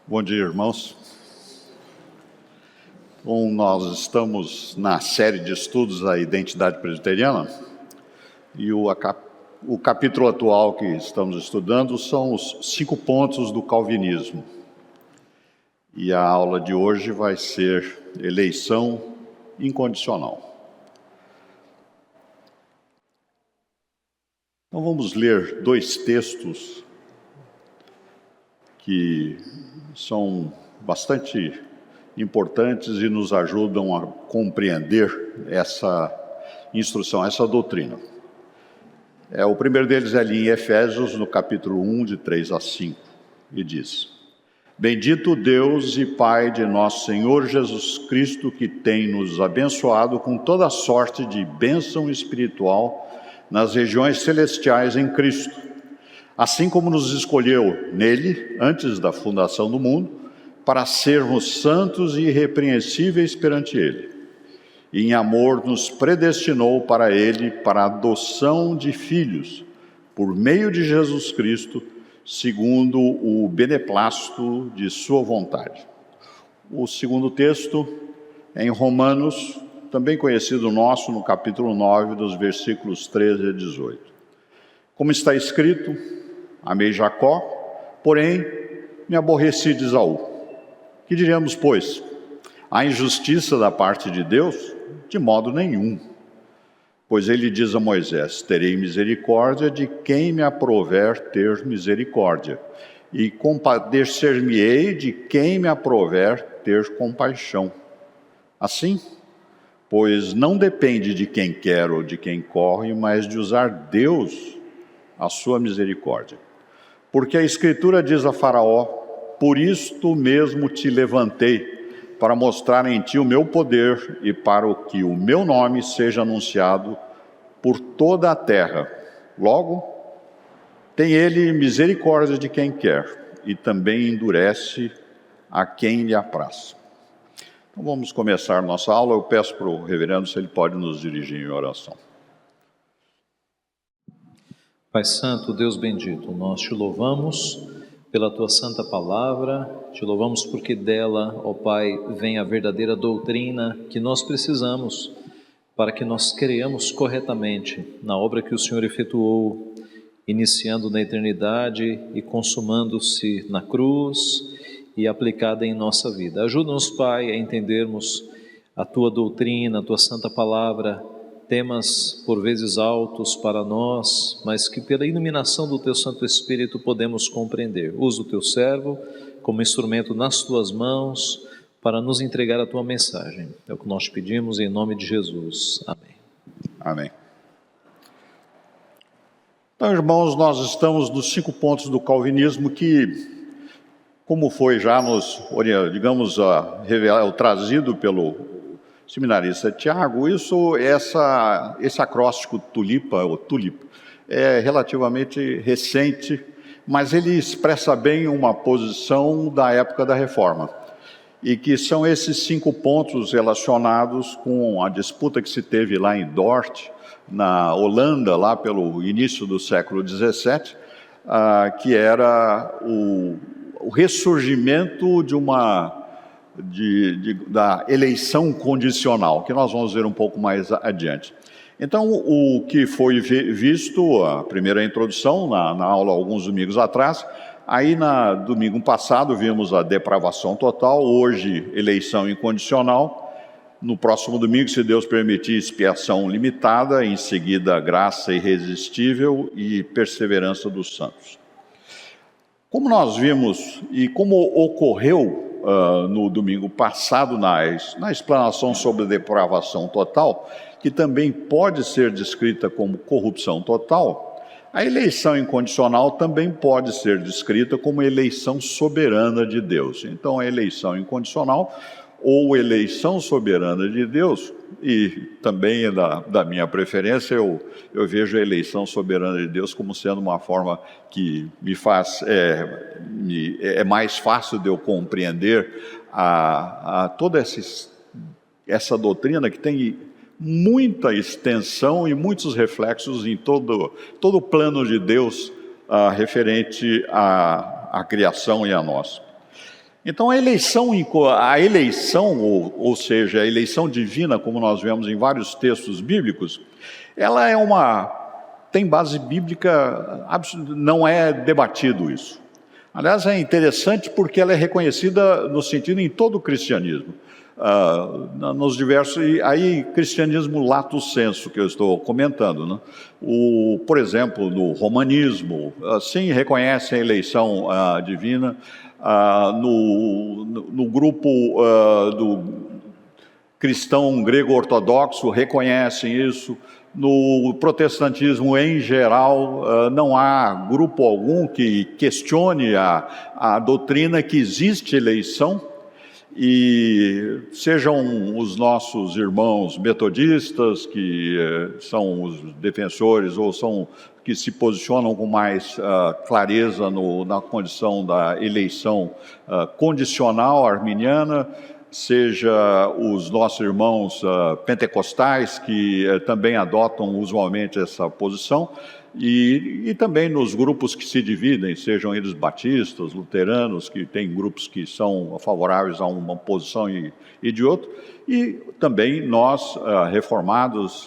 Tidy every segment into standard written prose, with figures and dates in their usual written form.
Bom dia, irmãos. Bom, nós estamos na série de estudos da identidade presbiteriana e o capítulo atual que estamos estudando são os 5 pontos do calvinismo. E a aula de hoje vai ser eleição incondicional. Então vamos ler 2 textos que são bastante importantes e nos ajudam a compreender essa instrução, essa doutrina. O primeiro deles é ali em Efésios, no capítulo 1, de 3 a 5, e diz: Bendito Deus e Pai de nosso Senhor Jesus Cristo, que tem nos abençoado com toda sorte de bênção espiritual nas regiões celestiais em Cristo, assim como nos escolheu nele, antes da fundação do mundo, para sermos santos e irrepreensíveis perante ele. E em amor nos predestinou para ele, para a adoção de filhos, por meio de Jesus Cristo, segundo o beneplácito de sua vontade. O segundo texto é em Romanos, também conhecido nosso, no capítulo 9, dos versículos 13 a 18. Como está escrito: amei Jacó, porém me aborreci de Esaú. Que diremos, pois? Há injustiça da parte de Deus? De modo nenhum. Pois ele diz a Moisés: terei misericórdia de quem me aprouver ter misericórdia, e compadecer-me-ei de quem me aprouver ter compaixão. Assim, pois não depende de quem quer ou de quem corre, mas de usar Deus a sua misericórdia. Porque a Escritura diz a Faraó: por isto mesmo te levantei, para mostrar em ti o meu poder e para que o meu nome seja anunciado por toda a terra. Logo, tem ele misericórdia de quem quer e também endurece a quem lhe apraz. Então vamos começar nossa aula. Eu peço para o reverendo se ele pode nos dirigir em oração. Pai Santo, Deus bendito, nós te louvamos pela tua santa palavra, te louvamos porque dela, ó Pai, vem a verdadeira doutrina que nós precisamos para que nós creiamos corretamente na obra que o Senhor efetuou, iniciando na eternidade e consumando-se na cruz e aplicada em nossa vida. Ajuda-nos, Pai, a entendermos a tua doutrina, a tua santa palavra, temas por vezes altos para nós, mas que pela iluminação do Teu Santo Espírito podemos compreender. Usa o Teu servo como instrumento nas Tuas mãos para nos entregar a Tua mensagem. É o que nós pedimos em nome de Jesus. Amém. Amém. Então, irmãos, nós estamos nos 5 pontos do calvinismo que, como foi já digamos, trazido pelo seminarista Tiago, esse acróstico tulipa, é relativamente recente, mas ele expressa bem uma posição da época da Reforma, e que são esses 5 pontos relacionados com a disputa que se teve lá em Dort, na Holanda, lá pelo início do século XVII, que era o ressurgimento da eleição condicional, que nós vamos ver um pouco mais adiante. Então, o que foi visto, a primeira introdução, na aula alguns domingos atrás, aí domingo passado vimos a depravação total, hoje eleição incondicional, no próximo domingo, se Deus permitir, expiação limitada, em seguida graça irresistível e perseverança dos santos. Como nós vimos e como ocorreu no domingo passado, na explanação sobre a depravação total, que também pode ser descrita como corrupção total, a eleição incondicional também pode ser descrita como eleição soberana de Deus. Então, a eleição incondicional ou eleição soberana de Deus, e também da minha preferência, eu vejo a eleição soberana de Deus como sendo uma forma que me faz, é mais fácil de eu compreender toda essa doutrina que tem muita extensão e muitos reflexos em todo o plano de Deus referente à criação e a nós. Então a eleição, ou seja, a eleição divina, como nós vemos em vários textos bíblicos, ela tem base bíblica, não é debatido isso. Aliás, é interessante porque ela é reconhecida no sentido em todo o cristianismo. Nos diversos, aí cristianismo lato sensu que eu estou comentando, né? Por exemplo, no romanismo, sim, reconhece a eleição divina. No grupo do cristão grego-ortodoxo reconhecem isso. No protestantismo em geral, não há grupo algum que questione a doutrina que existe eleição, e sejam os nossos irmãos metodistas, que são os defensores, ou são que se posicionam com mais clareza na condição da eleição condicional arminiana, seja os nossos irmãos pentecostais, que também adotam usualmente essa posição, e também nos grupos que se dividem, sejam eles batistas, luteranos, que tem grupos que são favoráveis a uma posição e de outra, e também nós, reformados,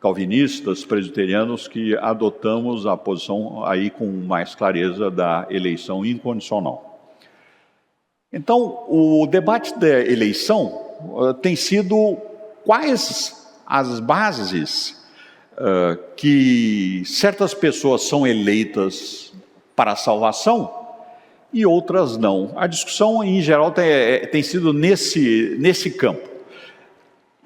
calvinistas, presbiterianos, que adotamos a posição aí com mais clareza da eleição incondicional. Então, o debate da eleição tem sido quais as bases que certas pessoas são eleitas para a salvação e outras não. A discussão, em geral, tem sido nesse campo.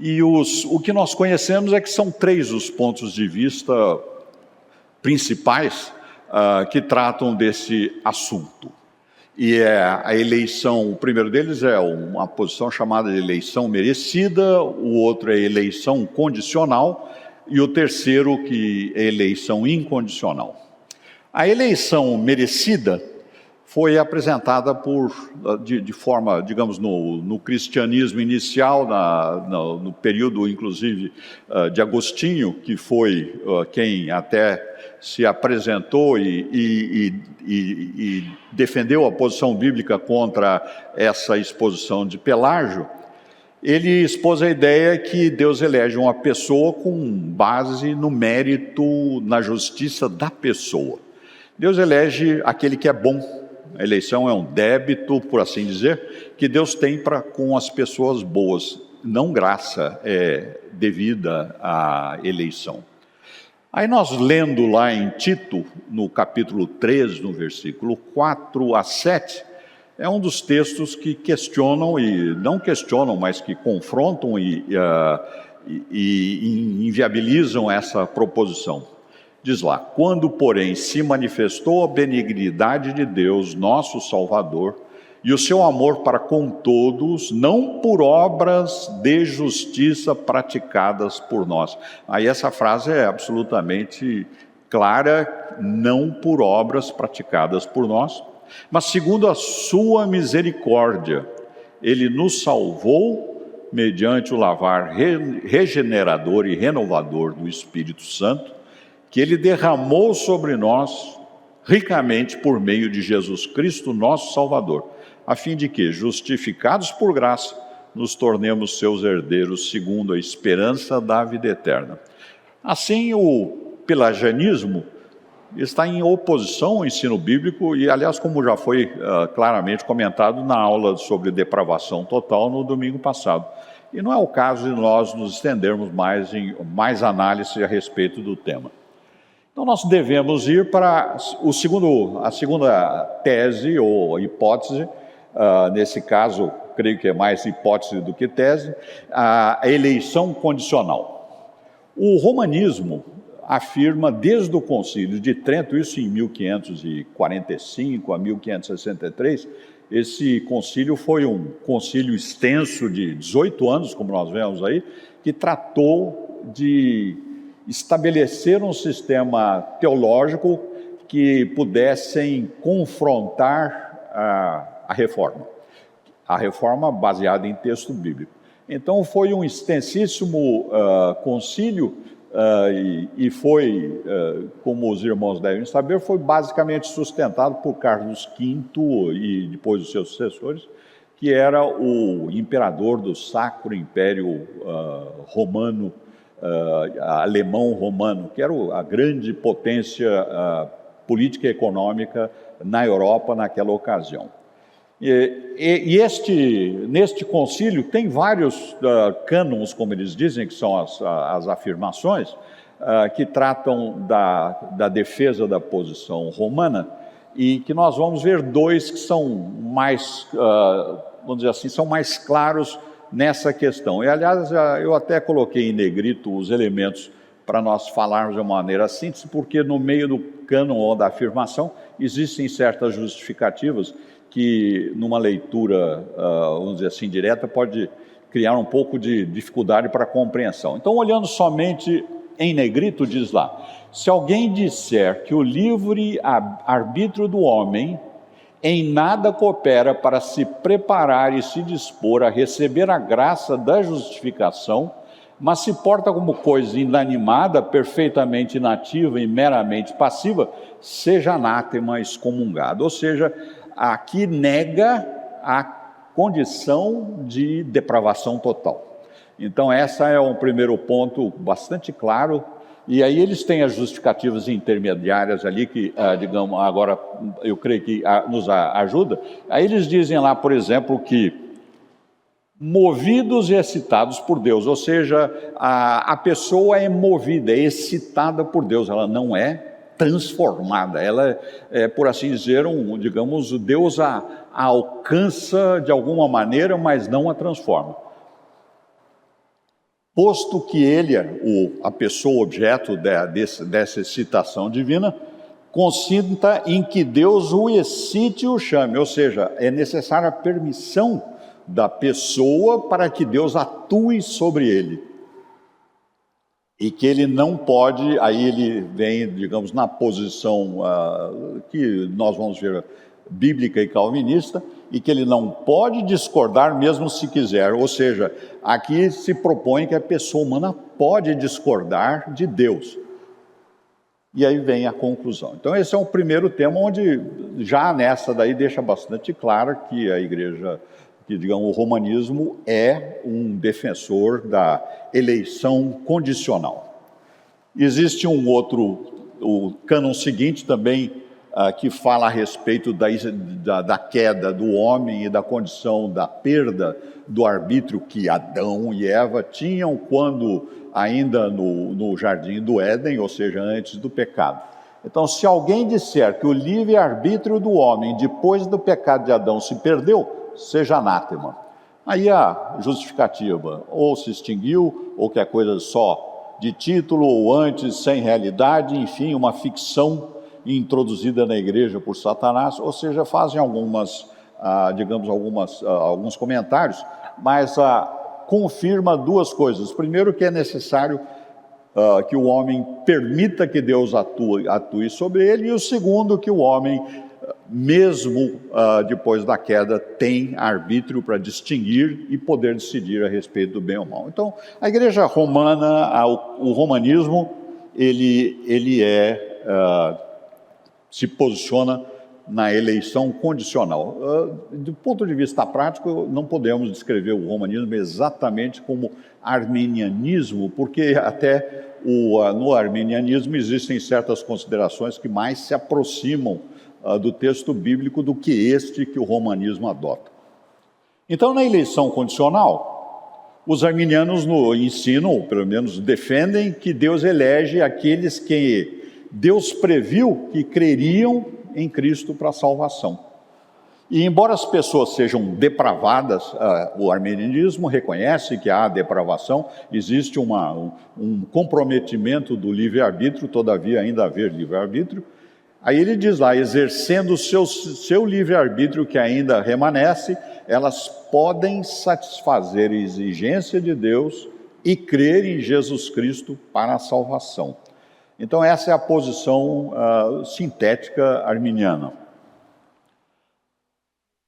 E o que nós conhecemos é que são 3 os pontos de vista principais que tratam desse assunto. E a eleição, o primeiro deles é uma posição chamada de eleição merecida, o outro é eleição condicional, e o terceiro que é eleição incondicional. A eleição merecida foi apresentada de forma, digamos, no cristianismo inicial, no período, inclusive, de Agostinho, que foi quem até se apresentou e defendeu a posição bíblica contra essa exposição de Pelágio. Ele expôs a ideia que Deus elege uma pessoa com base no mérito, na justiça da pessoa. Deus elege aquele que é bom. A eleição é um débito, por assim dizer, que Deus tem com as pessoas boas. Não graça é devida à eleição. Aí nós lendo lá em Tito, no capítulo 3, no versículo 4 a 7, é um dos textos que questionam, e não questionam, mas que confrontam e inviabilizam essa proposição. Diz lá: quando, porém, se manifestou a benignidade de Deus, nosso Salvador, e o seu amor para com todos, não por obras de justiça praticadas por nós. Aí essa frase é absolutamente clara: não por obras praticadas por nós, mas segundo a sua misericórdia, ele nos salvou mediante o lavar regenerador e renovador do Espírito Santo, que ele derramou sobre nós ricamente por meio de Jesus Cristo, nosso Salvador, a fim de que, justificados por graça, nos tornemos seus herdeiros segundo a esperança da vida eterna. Assim, o pelagianismo está em oposição ao ensino bíblico e, aliás, como já foi claramente comentado na aula sobre depravação total no domingo passado. E não é o caso de nós nos estendermos em mais análise a respeito do tema. Então, nós devemos ir para a segunda tese ou hipótese, nesse caso, creio que é mais hipótese do que tese, a eleição condicional. O romanismo afirma desde o Concílio de Trento, isso em 1545 a 1563, esse concílio foi um concílio extenso de 18 anos, como nós vemos aí, que tratou de estabelecer um sistema teológico que pudessem confrontar a reforma baseada em texto bíblico. Então foi um extensíssimo concílio e foi, como os irmãos devem saber, foi basicamente sustentado por Carlos V e depois os seus sucessores, que era o imperador do Sacro Império Romano, alemão romano, que era a grande potência política e econômica na Europa naquela ocasião. Neste concílio tem vários cânons, como eles dizem, que são as afirmações, que tratam da defesa da posição romana, e que nós vamos ver dois que são mais, vamos dizer assim, são mais claros nessa questão. E, aliás, eu até coloquei em negrito os elementos para nós falarmos de uma maneira síntese, porque no meio do cânon ou da afirmação existem certas justificativas que, numa leitura, vamos dizer assim, direta, pode criar um pouco de dificuldade para a compreensão. Então, olhando somente em negrito, diz lá: se alguém disser que o livre arbítrio do homem em nada coopera para se preparar e se dispor a receber a graça da justificação, mas se porta como coisa inanimada, perfeitamente inativa e meramente passiva, seja anátema, excomungado. Ou seja, aqui nega a condição de depravação total. Então, essa é um primeiro ponto bastante claro. E aí eles têm as justificativas intermediárias ali, que, digamos, agora eu creio que nos ajuda. Aí eles dizem lá, por exemplo, que movidos e excitados por Deus, ou seja, a pessoa é movida, é excitada por Deus, ela não é transformada, ela é, por assim dizer, digamos, Deus a alcança de alguma maneira, mas não a transforma. Posto que ele, a pessoa objeto dessa excitação divina, consinta em que Deus o excite e o chame, ou seja, é necessária a permissão da pessoa para que Deus atue sobre ele. E que ele não pode, aí ele vem, digamos, na posição que nós vamos ver, bíblica e calvinista, e que ele não pode discordar mesmo se quiser. Ou seja, aqui se propõe que a pessoa humana pode discordar de Deus. E aí vem a conclusão. Então esse é o primeiro tema, onde já nessa daí deixa bastante claro que a igreja, que digamos o romanismo é um defensor da eleição condicional. Existe um outro, o cânon seguinte também, que fala a respeito da queda do homem e da condição da perda do arbítrio que Adão e Eva tinham quando ainda no jardim do Éden, ou seja, antes do pecado. Então, se alguém disser que o livre-arbítrio do homem depois do pecado de Adão se perdeu, seja anátema. Aí a justificativa, ou se extinguiu, ou que é coisa só de título, ou antes sem realidade, enfim, uma ficção introduzida na igreja por Satanás, ou seja, fazem alguns comentários, mas confirma duas coisas. Primeiro, que é necessário que o homem permita que Deus atue sobre ele, e o segundo, que o homem, mesmo depois da queda, tem arbítrio para distinguir e poder decidir a respeito do bem ou mal. Então, a igreja romana, o romanismo, ele se posiciona na eleição condicional. Do ponto de vista prático, não podemos descrever o romanismo exatamente como arminianismo, porque até no arminianismo existem certas considerações que mais se aproximam do texto bíblico do que este que o romanismo adota. Então, na eleição condicional, os arminianos ensinam, ou pelo menos defendem, que Deus elege aqueles que Deus previu que creriam em Cristo para a salvação. E embora as pessoas sejam depravadas, o arminianismo reconhece que há depravação, existe um comprometimento do livre-arbítrio, todavia ainda haver livre-arbítrio. Aí ele diz lá, exercendo o seu livre-arbítrio que ainda remanesce, elas podem satisfazer a exigência de Deus e crer em Jesus Cristo para a salvação. Então essa é a posição sintética arminiana.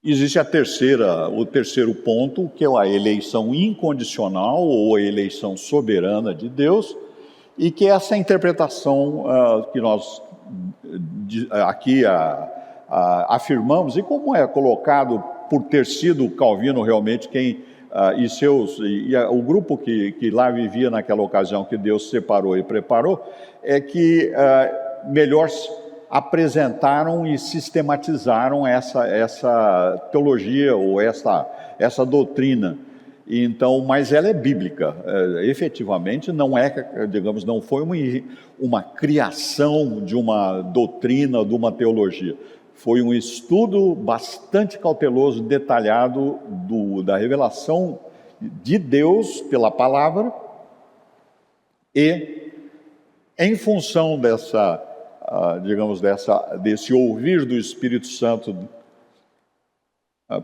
Existe o terceiro ponto, que é a eleição incondicional ou a eleição soberana de Deus, e que essa interpretação que nós aqui afirmamos, e como é colocado por ter sido Calvino realmente quem, o grupo que lá vivia naquela ocasião, que Deus separou e preparou, é que melhor apresentaram e sistematizaram essa teologia ou essa doutrina. Então, mas ela é bíblica, efetivamente não é, digamos, não foi uma criação de uma doutrina, de uma teologia. Foi um estudo bastante cauteloso, detalhado da revelação de Deus pela palavra, e em função desse ouvir do Espírito Santo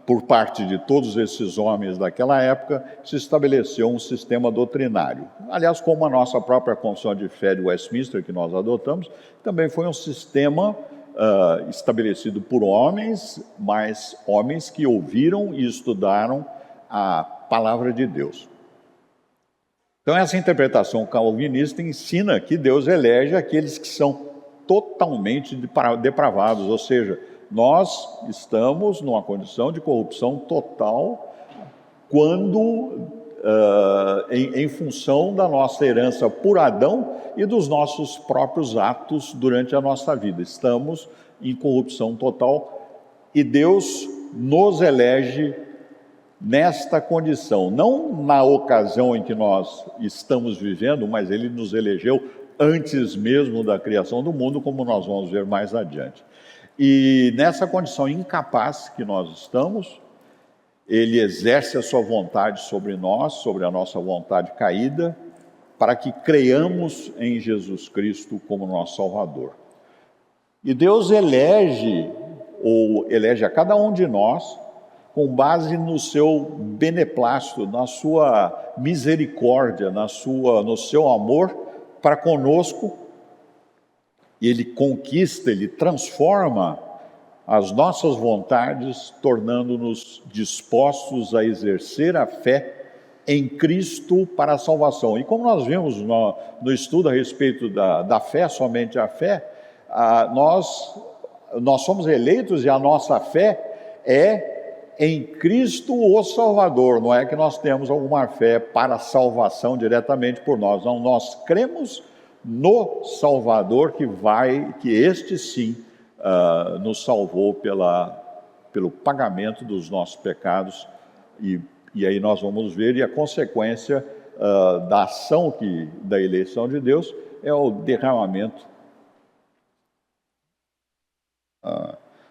por parte de todos esses homens daquela época, se estabeleceu um sistema doutrinário. Aliás, como a nossa própria Confissão de Fé de Westminster, que nós adotamos, também foi um sistema estabelecido por homens, mas homens que ouviram e estudaram a palavra de Deus. Então, essa interpretação calvinista ensina que Deus elege aqueles que são totalmente depravados, ou seja, nós estamos numa condição de corrupção total quando, em função da nossa herança por Adão e dos nossos próprios atos durante a nossa vida. Estamos em corrupção total e Deus nos elege nesta condição, não na ocasião em que nós estamos vivendo, mas Ele nos elegeu antes mesmo da criação do mundo, como nós vamos ver mais adiante. E nessa condição incapaz que nós estamos, Ele exerce a sua vontade sobre nós, sobre a nossa vontade caída, para que creiamos em Jesus Cristo como nosso Salvador. E Deus elege a cada um de nós com base no seu beneplácito, na sua misericórdia, no seu amor para conosco. E Ele conquista, Ele transforma as nossas vontades, tornando-nos dispostos a exercer a fé em Cristo para a salvação. E como nós vimos no estudo a respeito da fé, somente a fé, nós somos eleitos e a nossa fé é em Cristo o Salvador. Não é que nós temos alguma fé para a salvação diretamente por nós, não, nós cremos no Salvador que este sim nos salvou pelo pagamento dos nossos pecados, e aí nós vamos ver, e a consequência da ação da eleição de Deus é o derramamento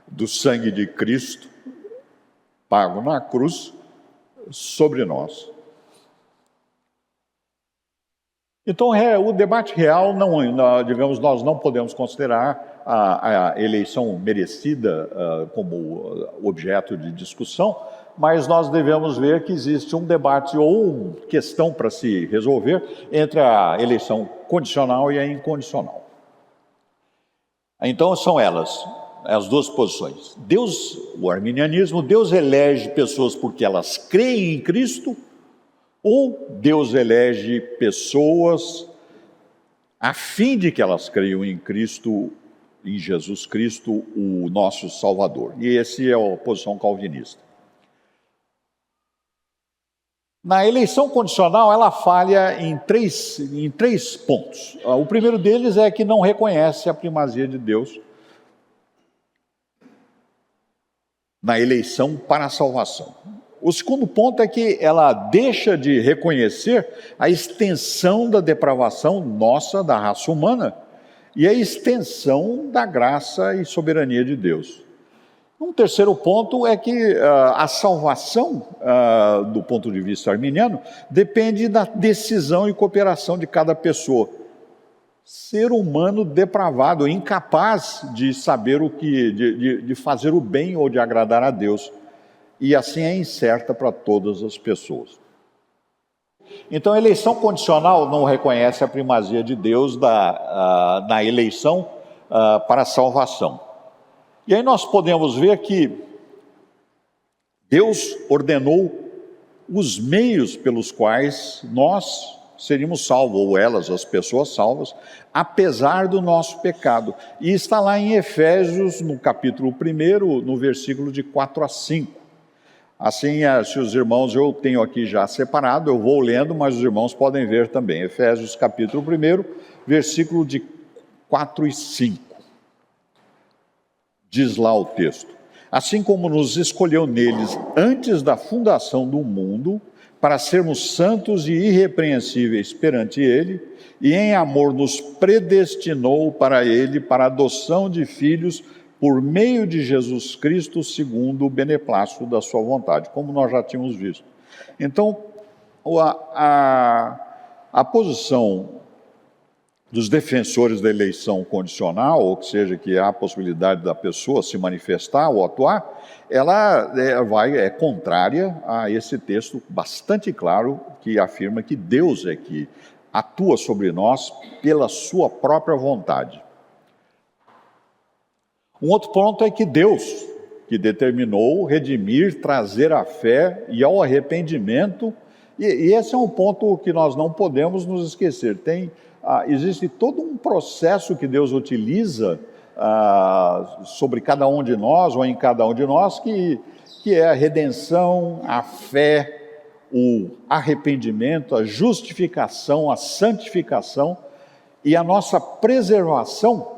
do sangue de Cristo pago na cruz sobre nós. Então, o debate real, digamos, nós não podemos considerar a eleição merecida como objeto de discussão, mas nós devemos ver que existe um debate ou questão para se resolver entre a eleição condicional e a incondicional. Então, são elas, as duas posições. O arminianismo, Deus elege pessoas porque elas creem em Cristo, ou Deus elege pessoas a fim de que elas creiam em Cristo, em Jesus Cristo, o nosso Salvador. E essa é a posição calvinista. Na eleição condicional, ela falha em três pontos. O primeiro deles é que não reconhece a primazia de Deus na eleição para a salvação. O segundo ponto é que ela deixa de reconhecer a extensão da depravação nossa, da raça humana, e a extensão da graça e soberania de Deus. Um terceiro ponto é que a salvação, do ponto de vista arminiano, depende da decisão e cooperação de cada pessoa. Ser humano depravado, incapaz de saber de fazer o bem ou de agradar a Deus. E assim é incerta para todas as pessoas. Então, a eleição condicional não reconhece a primazia de Deus na eleição para a salvação. E aí nós podemos ver que Deus ordenou os meios pelos quais nós seríamos salvos, ou elas, as pessoas salvas, apesar do nosso pecado. E está lá em Efésios, no capítulo 1, no versículo de 4 a 5. Assim, se os irmãos, eu tenho aqui já separado, eu vou lendo, mas os irmãos podem ver também. Efésios capítulo 1, versículo de 4 e 5. Diz lá o texto: assim como nos escolheu neles antes da fundação do mundo, para sermos santos e irrepreensíveis perante Ele, e em amor nos predestinou para Ele, para a adoção de filhos, por meio de Jesus Cristo, segundo o beneplácito da sua vontade, como nós já tínhamos visto. Então, a posição dos defensores da eleição condicional, ou que seja, que há a possibilidade da pessoa se manifestar ou atuar, ela é contrária a esse texto bastante claro que afirma que Deus é que atua sobre nós pela sua própria vontade. Um outro ponto é que Deus, que determinou redimir, trazer a fé e ao arrependimento, e esse é um ponto que nós não podemos nos esquecer. Existe todo um processo que Deus utiliza sobre cada um de nós, ou em cada um de nós, que é a redenção, a fé, o arrependimento, a justificação, a santificação e a nossa preservação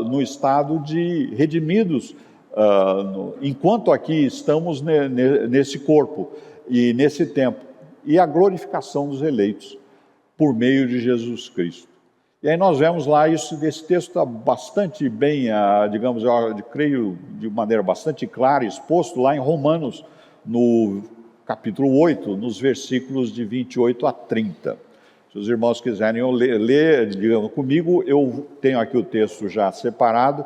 no estado de redimidos, enquanto aqui estamos nesse corpo e nesse tempo, e a glorificação dos eleitos por meio de Jesus Cristo. E aí nós vemos lá esse texto está bastante bem, digamos, eu creio de maneira bastante clara, exposto lá em Romanos, no capítulo 8, nos versículos de 28 a 30. Se os irmãos quiserem ler, digamos, comigo, eu tenho aqui o texto já separado,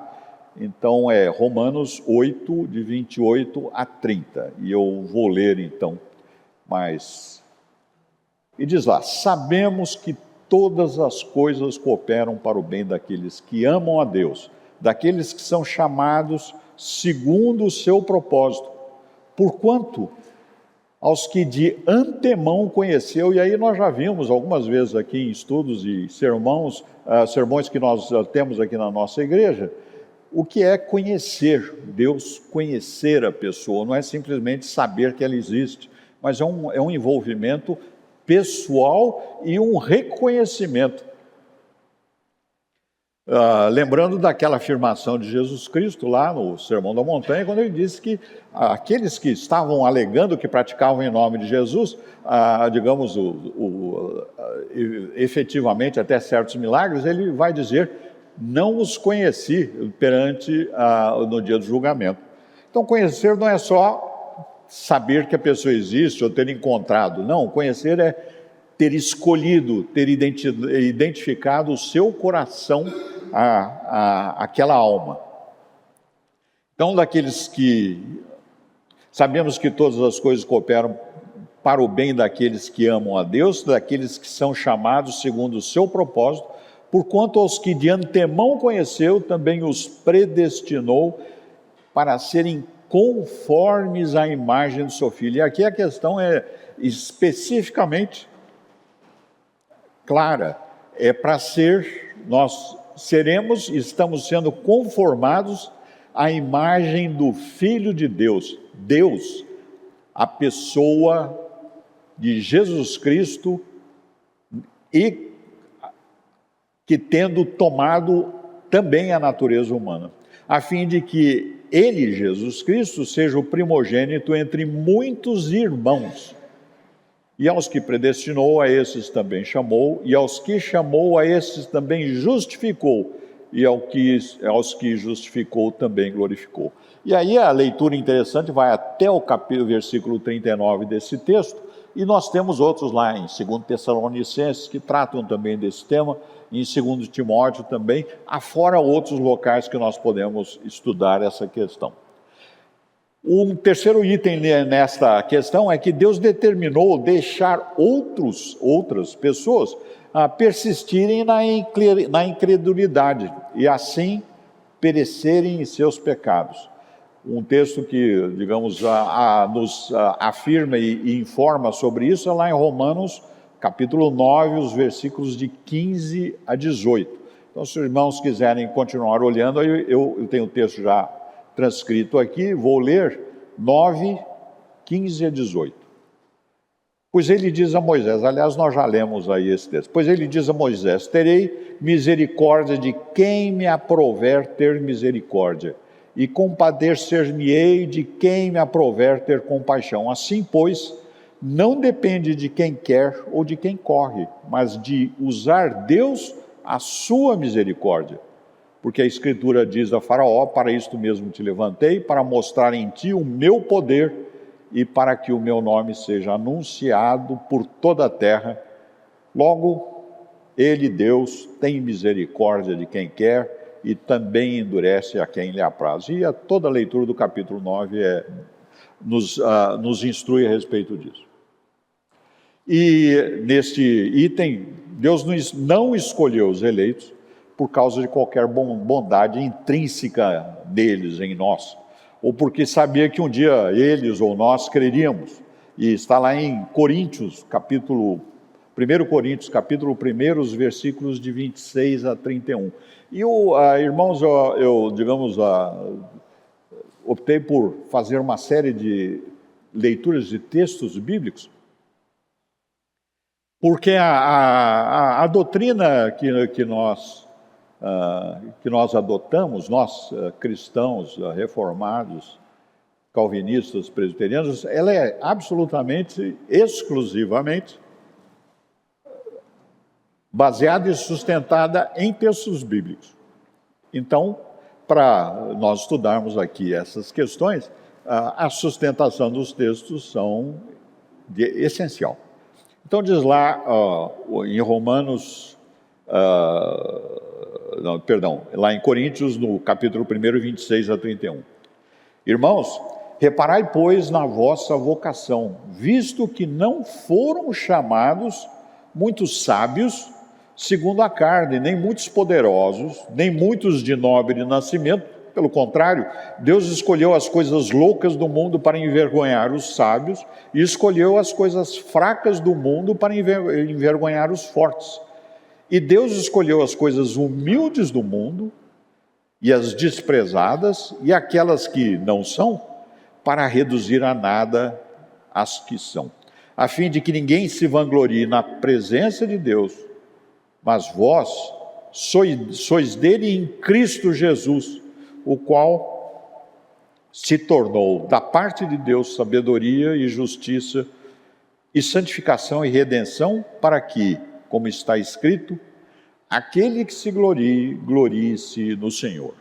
então é Romanos 8, de 28 a 30, e eu vou ler então, E diz lá: sabemos que todas as coisas cooperam para o bem daqueles que amam a Deus, daqueles que são chamados segundo o seu propósito, porquanto aos que de antemão conheceu, e aí nós já vimos algumas vezes aqui em estudos e sermões que nós temos aqui na nossa igreja, o que é conhecer Deus, conhecer a pessoa, não é simplesmente saber que ela existe, mas é um envolvimento pessoal e um reconhecimento. Lembrando daquela afirmação de Jesus Cristo lá no Sermão da Montanha, quando ele disse que aqueles que estavam alegando que praticavam em nome de Jesus, digamos, efetivamente até certos milagres, ele vai dizer: não os conheci perante no dia do julgamento. Então conhecer não é só saber que a pessoa existe ou ter encontrado, não, conhecer é ter escolhido, ter identificado o seu coração àquela alma. Então, daqueles que sabemos que todas as coisas cooperam para o bem daqueles que amam a Deus, daqueles que são chamados segundo o seu propósito, porquanto aos que de antemão conheceu, também os predestinou para serem conformes à imagem do seu Filho. E aqui a questão é especificamente clara, é para nós seremos, estamos sendo conformados à imagem do Filho de Deus. Deus, a pessoa de Jesus Cristo, e que tendo tomado também a natureza humana, a fim de que ele, Jesus Cristo, seja o primogênito entre muitos irmãos. E aos que predestinou, a esses também chamou, e aos que chamou, a esses também justificou, e aos que justificou também glorificou. E aí a leitura interessante vai até o versículo 39 desse texto, e nós temos outros lá em 2 Tessalonicenses que tratam também desse tema, em 2 Timóteo também, afora outros locais que nós podemos estudar essa questão. Um terceiro item nesta questão é que Deus determinou deixar outras pessoas persistirem na incredulidade e assim perecerem em seus pecados. Um texto que, digamos, nos afirma e informa sobre isso é lá em Romanos capítulo 9, os versículos de 15 a 18. Então, se os irmãos quiserem continuar olhando, eu tenho o texto já transcrito aqui, vou ler 9, 15 a 18. Pois ele diz a Moisés, aliás, nós já lemos aí esse texto. Pois ele diz a Moisés, terei misericórdia de quem me aprover ter misericórdia, e compadecer-me-ei de quem me aprover ter compaixão. Assim, pois, não depende de quem quer ou de quem corre, mas de usar Deus a sua misericórdia. Porque a Escritura diz a Faraó, para isto mesmo te levantei, para mostrar em ti o meu poder e para que o meu nome seja anunciado por toda a terra. Logo, ele, Deus, tem misericórdia de quem quer e também endurece a quem lhe apraz. E toda a leitura do capítulo 9 nos instrui a respeito disso. E neste item, Deus não escolheu os eleitos por causa de qualquer bondade intrínseca deles em nós, ou porque sabia que um dia eles ou nós creríamos. E está lá em Coríntios, 1 Coríntios, capítulo 1, os versículos de 26 a 31. E irmãos, eu optei por fazer uma série de leituras de textos bíblicos, porque a doutrina que nós adotamos, nós cristãos reformados, calvinistas, presbiterianos, ela é absolutamente, exclusivamente baseada e sustentada em textos bíblicos. Então, para nós estudarmos aqui essas questões, a sustentação dos textos são essencial. Então diz lá em Romanos, lá em Coríntios, no capítulo 1, 26 a 31. Irmãos, reparai, pois, na vossa vocação, visto que não foram chamados muitos sábios segundo a carne, nem muitos poderosos, nem muitos de nobre nascimento. Pelo contrário, Deus escolheu as coisas loucas do mundo para envergonhar os sábios e escolheu as coisas fracas do mundo para envergonhar os fortes. E Deus escolheu as coisas humildes do mundo e as desprezadas e aquelas que não são, para reduzir a nada as que são, a fim de que ninguém se vanglorie na presença de Deus, mas vós sois dele em Cristo Jesus, o qual se tornou da parte de Deus sabedoria e justiça e santificação e redenção, para que, como está escrito, aquele que se glorie, glorie-se no Senhor.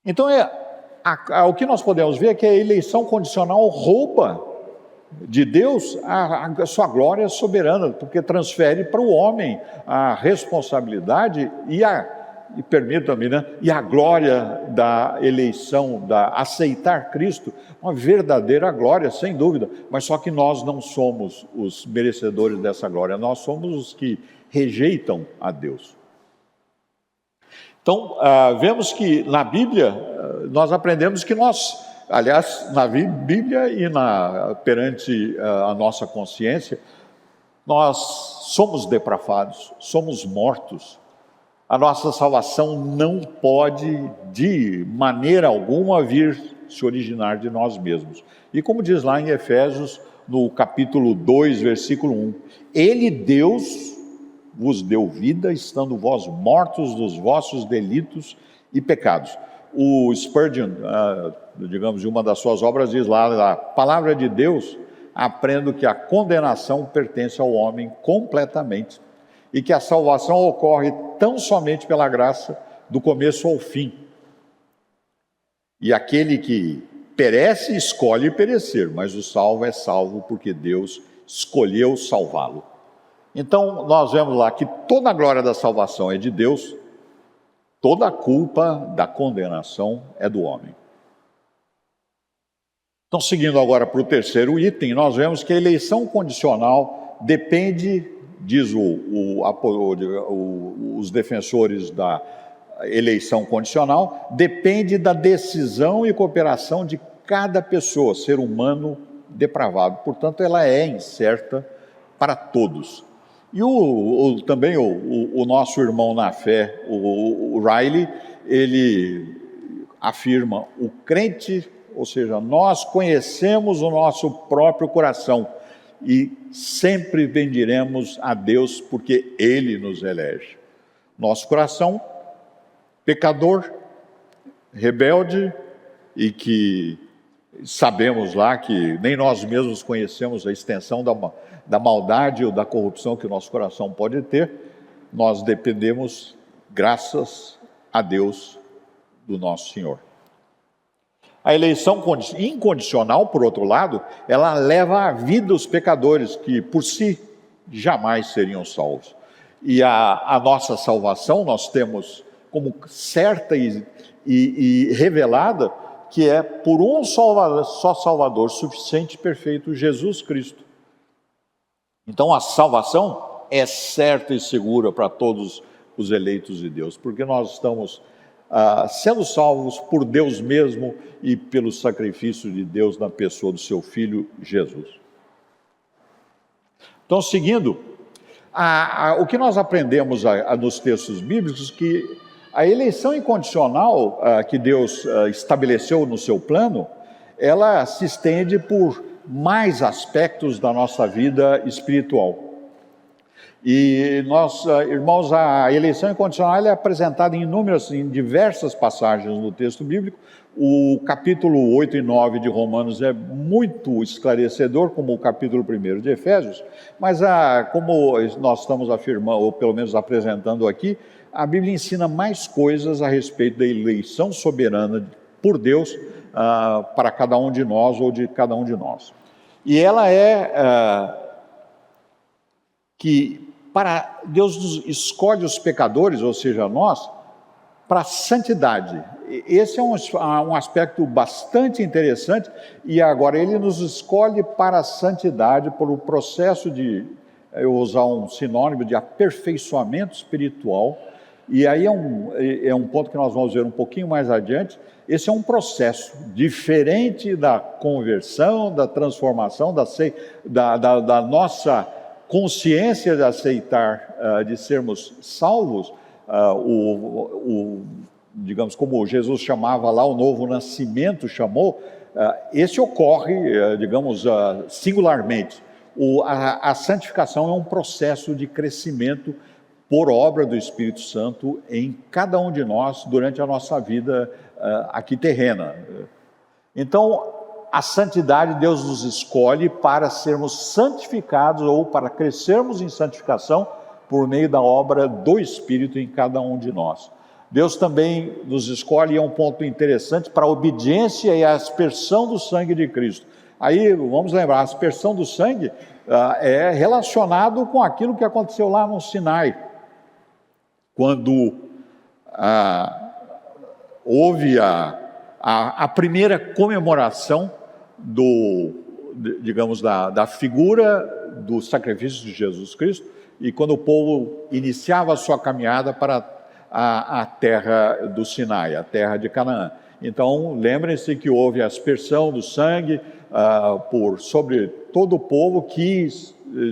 Então, o que nós podemos ver é que a eleição condicional rouba de Deus a sua glória soberana, porque transfere para o homem a responsabilidade e permita-me, e a glória da eleição, da aceitar Cristo, uma verdadeira glória, sem dúvida, mas só que nós não somos os merecedores dessa glória, nós somos os que rejeitam a Deus. Então, vemos que na Bíblia, nós aprendemos que nós, aliás, na Bíblia e perante a nossa consciência, nós somos depravados, somos mortos. A nossa salvação não pode, de maneira alguma, vir se originar de nós mesmos. E como diz lá em Efésios, no capítulo 2, versículo 1, Ele, Deus, vos deu vida, estando vós mortos dos vossos delitos e pecados. O Spurgeon, digamos, em uma das suas obras, diz lá, a palavra de Deus, aprendo que a condenação pertence ao homem completamente, e que a salvação ocorre tão somente pela graça, do começo ao fim. E aquele que perece, escolhe perecer, mas o salvo é salvo porque Deus escolheu salvá-lo. Então, nós vemos lá que toda a glória da salvação é de Deus, toda a culpa da condenação é do homem. Então, seguindo agora para o terceiro item, nós vemos que a eleição condicional depende, diz os defensores da eleição condicional, depende da decisão e cooperação de cada pessoa, ser humano depravado. Portanto, ela é incerta para todos. E também o nosso irmão na fé, o Riley, ele afirma: o crente, ou seja, nós conhecemos o nosso próprio coração e sempre bendiremos a Deus porque Ele nos elege. Nosso coração, pecador, rebelde, e que sabemos lá que nem nós mesmos conhecemos a extensão da maldade ou da corrupção que o nosso coração pode ter, nós dependemos, graças a Deus, do nosso Senhor. A eleição incondicional, por outro lado, ela leva à vida os pecadores que por si jamais seriam salvos. E a nossa salvação nós temos como certa e revelada, que é por um só Salvador suficiente e perfeito, Jesus Cristo. Então a salvação é certa e segura para todos os eleitos de Deus, porque nós estamos sendo salvos por Deus mesmo e pelo sacrifício de Deus na pessoa do seu Filho Jesus. Então, seguindo, o que nós aprendemos nos textos bíblicos, que a eleição incondicional que Deus estabeleceu no seu plano, ela se estende por mais aspectos da nossa vida espiritual. E nós, irmãos, a eleição incondicional é apresentada em diversas passagens no texto bíblico. O capítulo 8 e 9 de Romanos é muito esclarecedor, como o capítulo 1 de Efésios, mas como nós estamos afirmando, ou pelo menos apresentando aqui, a Bíblia ensina mais coisas a respeito da eleição soberana por Deus para cada um de nós ou de cada um de nós. E ela que para Deus escolhe os pecadores, ou seja, nós, para a santidade. Esse é um aspecto bastante interessante, e agora Ele nos escolhe para a santidade por o processo de, eu vou usar um sinônimo, de aperfeiçoamento espiritual, e aí é um ponto que nós vamos ver um pouquinho mais adiante. Esse é um processo diferente da conversão, da transformação, da nossa consciência de aceitar, de sermos salvos, digamos, como Jesus chamava lá, o novo nascimento chamou, esse ocorre, digamos, singularmente. A santificação é um processo de crescimento por obra do Espírito Santo em cada um de nós durante a nossa vida aqui terrena. Então, a santidade, Deus nos escolhe para sermos santificados ou para crescermos em santificação por meio da obra do Espírito em cada um de nós. Deus também nos escolhe, e é um ponto interessante, para a obediência e a aspersão do sangue de Cristo. Aí, vamos lembrar, a aspersão do sangue é relacionado com aquilo que aconteceu lá no Sinai, quando houve a primeira comemoração da figura do sacrifício de Jesus Cristo, e quando o povo iniciava a sua caminhada para a terra do Sinai, a terra de Canaã. Então, lembrem-se que houve a aspersão do sangue sobre todo o povo que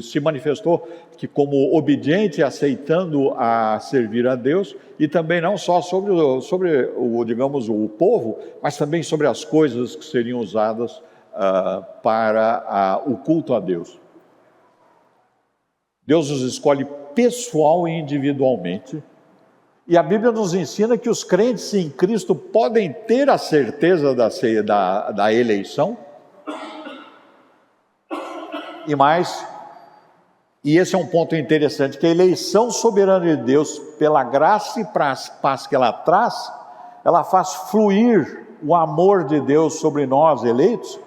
se manifestou que como obediente, aceitando a servir a Deus, e também não só sobre o povo, mas também sobre as coisas que seriam usadas para o culto a Deus. Deus nos escolhe pessoal e individualmente, e a Bíblia nos ensina que os crentes em Cristo podem ter a certeza da eleição, e mais, e esse é um ponto interessante, que a eleição soberana de Deus, pela graça e paz que ela traz, ela faz fluir o amor de Deus sobre nós eleitos,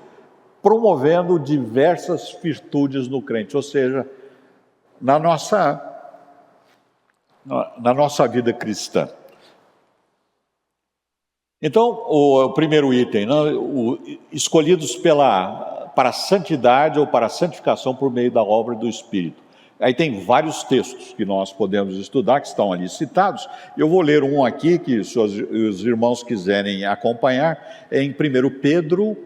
promovendo diversas virtudes no crente, ou seja, na nossa vida cristã. Então, o primeiro item, escolhidos para a santidade ou para a santificação por meio da obra do Espírito. Aí tem vários textos que nós podemos estudar, que estão ali citados. Eu vou ler um aqui, que se os irmãos quiserem acompanhar, é em 1 Pedro,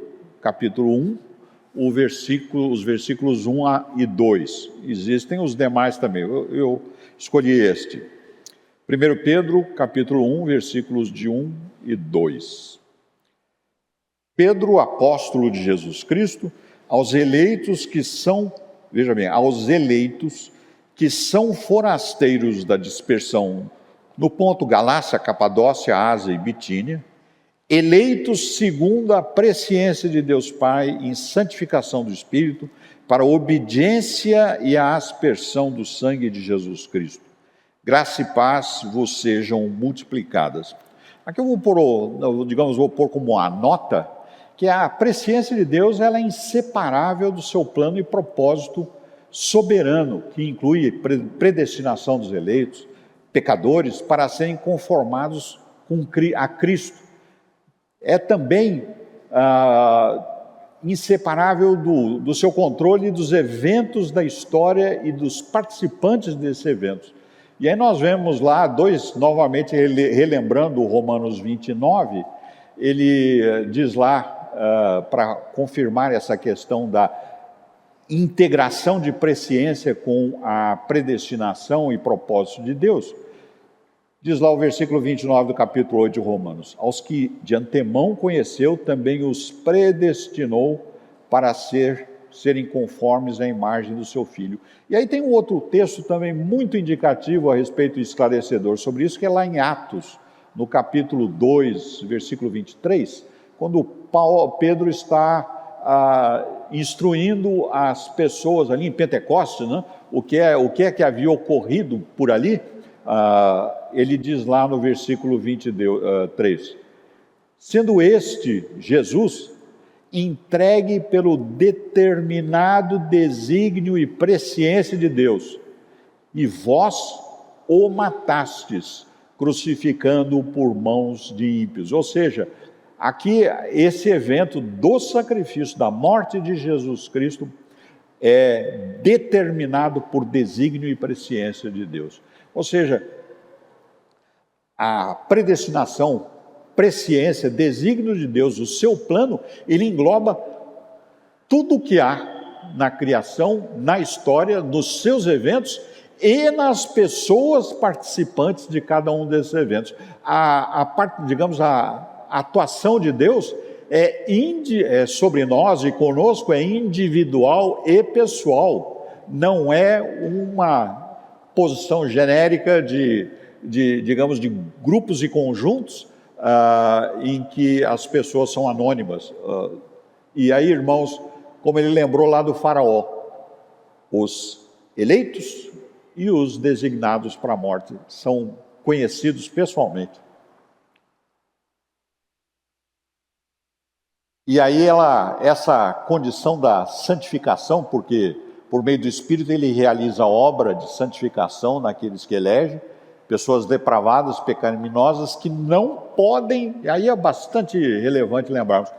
capítulo 1, os versículos 1 e 2. Existem os demais também, eu escolhi este. 1 Pedro, capítulo 1, versículos de 1 e 2. Pedro, apóstolo de Jesus Cristo, aos eleitos que são, veja bem, aos eleitos que são forasteiros da dispersão no ponto Galácia, Capadócia, Ásia e Bitínia, eleitos segundo a presciência de Deus Pai em santificação do Espírito, para a obediência e a aspersão do sangue de Jesus Cristo. Graça e paz vos sejam multiplicadas. Aqui eu vou pôr como uma nota, que a presciência de Deus ela é inseparável do seu plano e propósito soberano, que inclui predestinação dos eleitos, pecadores, para serem conformados a Cristo. É também inseparável do seu controle dos eventos da história e dos participantes desses eventos. E aí nós vemos lá novamente relembrando o Romanos 29, ele diz lá, para confirmar essa questão da integração de presciência com a predestinação e propósito de Deus, diz lá o versículo 29 do capítulo 8 de Romanos: aos que de antemão conheceu, também os predestinou para serem conformes à imagem do seu Filho. E aí tem um outro texto também muito indicativo a respeito e esclarecedor sobre isso, que é lá em Atos, no capítulo 2, versículo 23, quando Pedro está instruindo as pessoas ali em Pentecostes, né, o que é que havia ocorrido por ali. Ele diz lá no versículo 23, sendo este, Jesus, entregue pelo determinado desígnio e presciência de Deus, e vós o matastes, crucificando-o por mãos de ímpios. Ou seja, aqui esse evento do sacrifício, da morte de Jesus Cristo, é determinado por desígnio e presciência de Deus. Ou seja, a predestinação, presciência, desígnio de Deus, o seu plano, ele engloba tudo o que há na criação, na história, nos seus eventos e nas pessoas participantes de cada um desses eventos. A atuação de Deus é sobre nós e conosco, é individual e pessoal, não é uma posição genérica de grupos e conjuntos em que as pessoas são anônimas. E aí, irmãos, como ele lembrou lá do faraó, os eleitos e os designados para a morte são conhecidos pessoalmente. E aí essa condição da santificação, porque por meio do Espírito ele realiza a obra de santificação naqueles que elege, pessoas depravadas, pecaminosas, que não podem, aí é bastante relevante lembrarmos,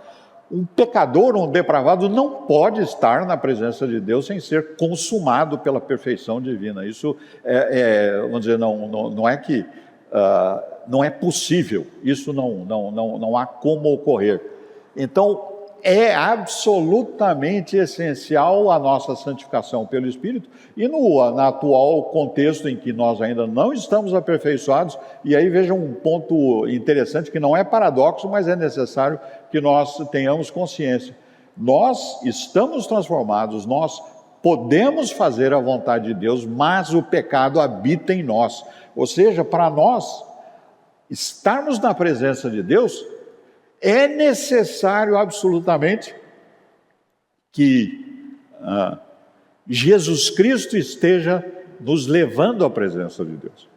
um pecador, um depravado, não pode estar na presença de Deus sem ser consumado pela perfeição divina. Isso vamos dizer, não é que não é possível, isso não há como ocorrer. Então, é absolutamente essencial a nossa santificação pelo Espírito, e no atual contexto em que nós ainda não estamos aperfeiçoados, e aí veja um ponto interessante, que não é paradoxo, mas é necessário que nós tenhamos consciência. Nós estamos transformados, nós podemos fazer a vontade de Deus, mas o pecado habita em nós. Ou seja, para nós estarmos na presença de Deus, é necessário absolutamente que Jesus Cristo esteja nos levando à presença de Deus.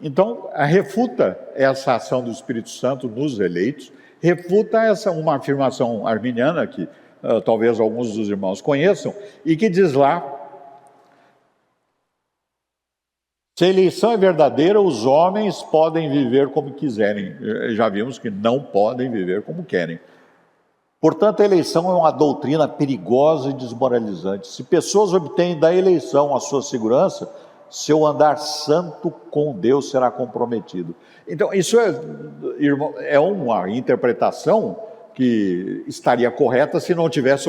Então, refuta essa ação do Espírito Santo nos eleitos, refuta uma afirmação arminiana que talvez alguns dos irmãos conheçam, e que diz lá: se a eleição é verdadeira, os homens podem viver como quiserem. Já vimos que não podem viver como querem. Portanto, a eleição é uma doutrina perigosa e desmoralizante. Se pessoas obtêm da eleição a sua segurança, seu andar santo com Deus será comprometido. Então, isso é uma interpretação que estaria correta se não tivesse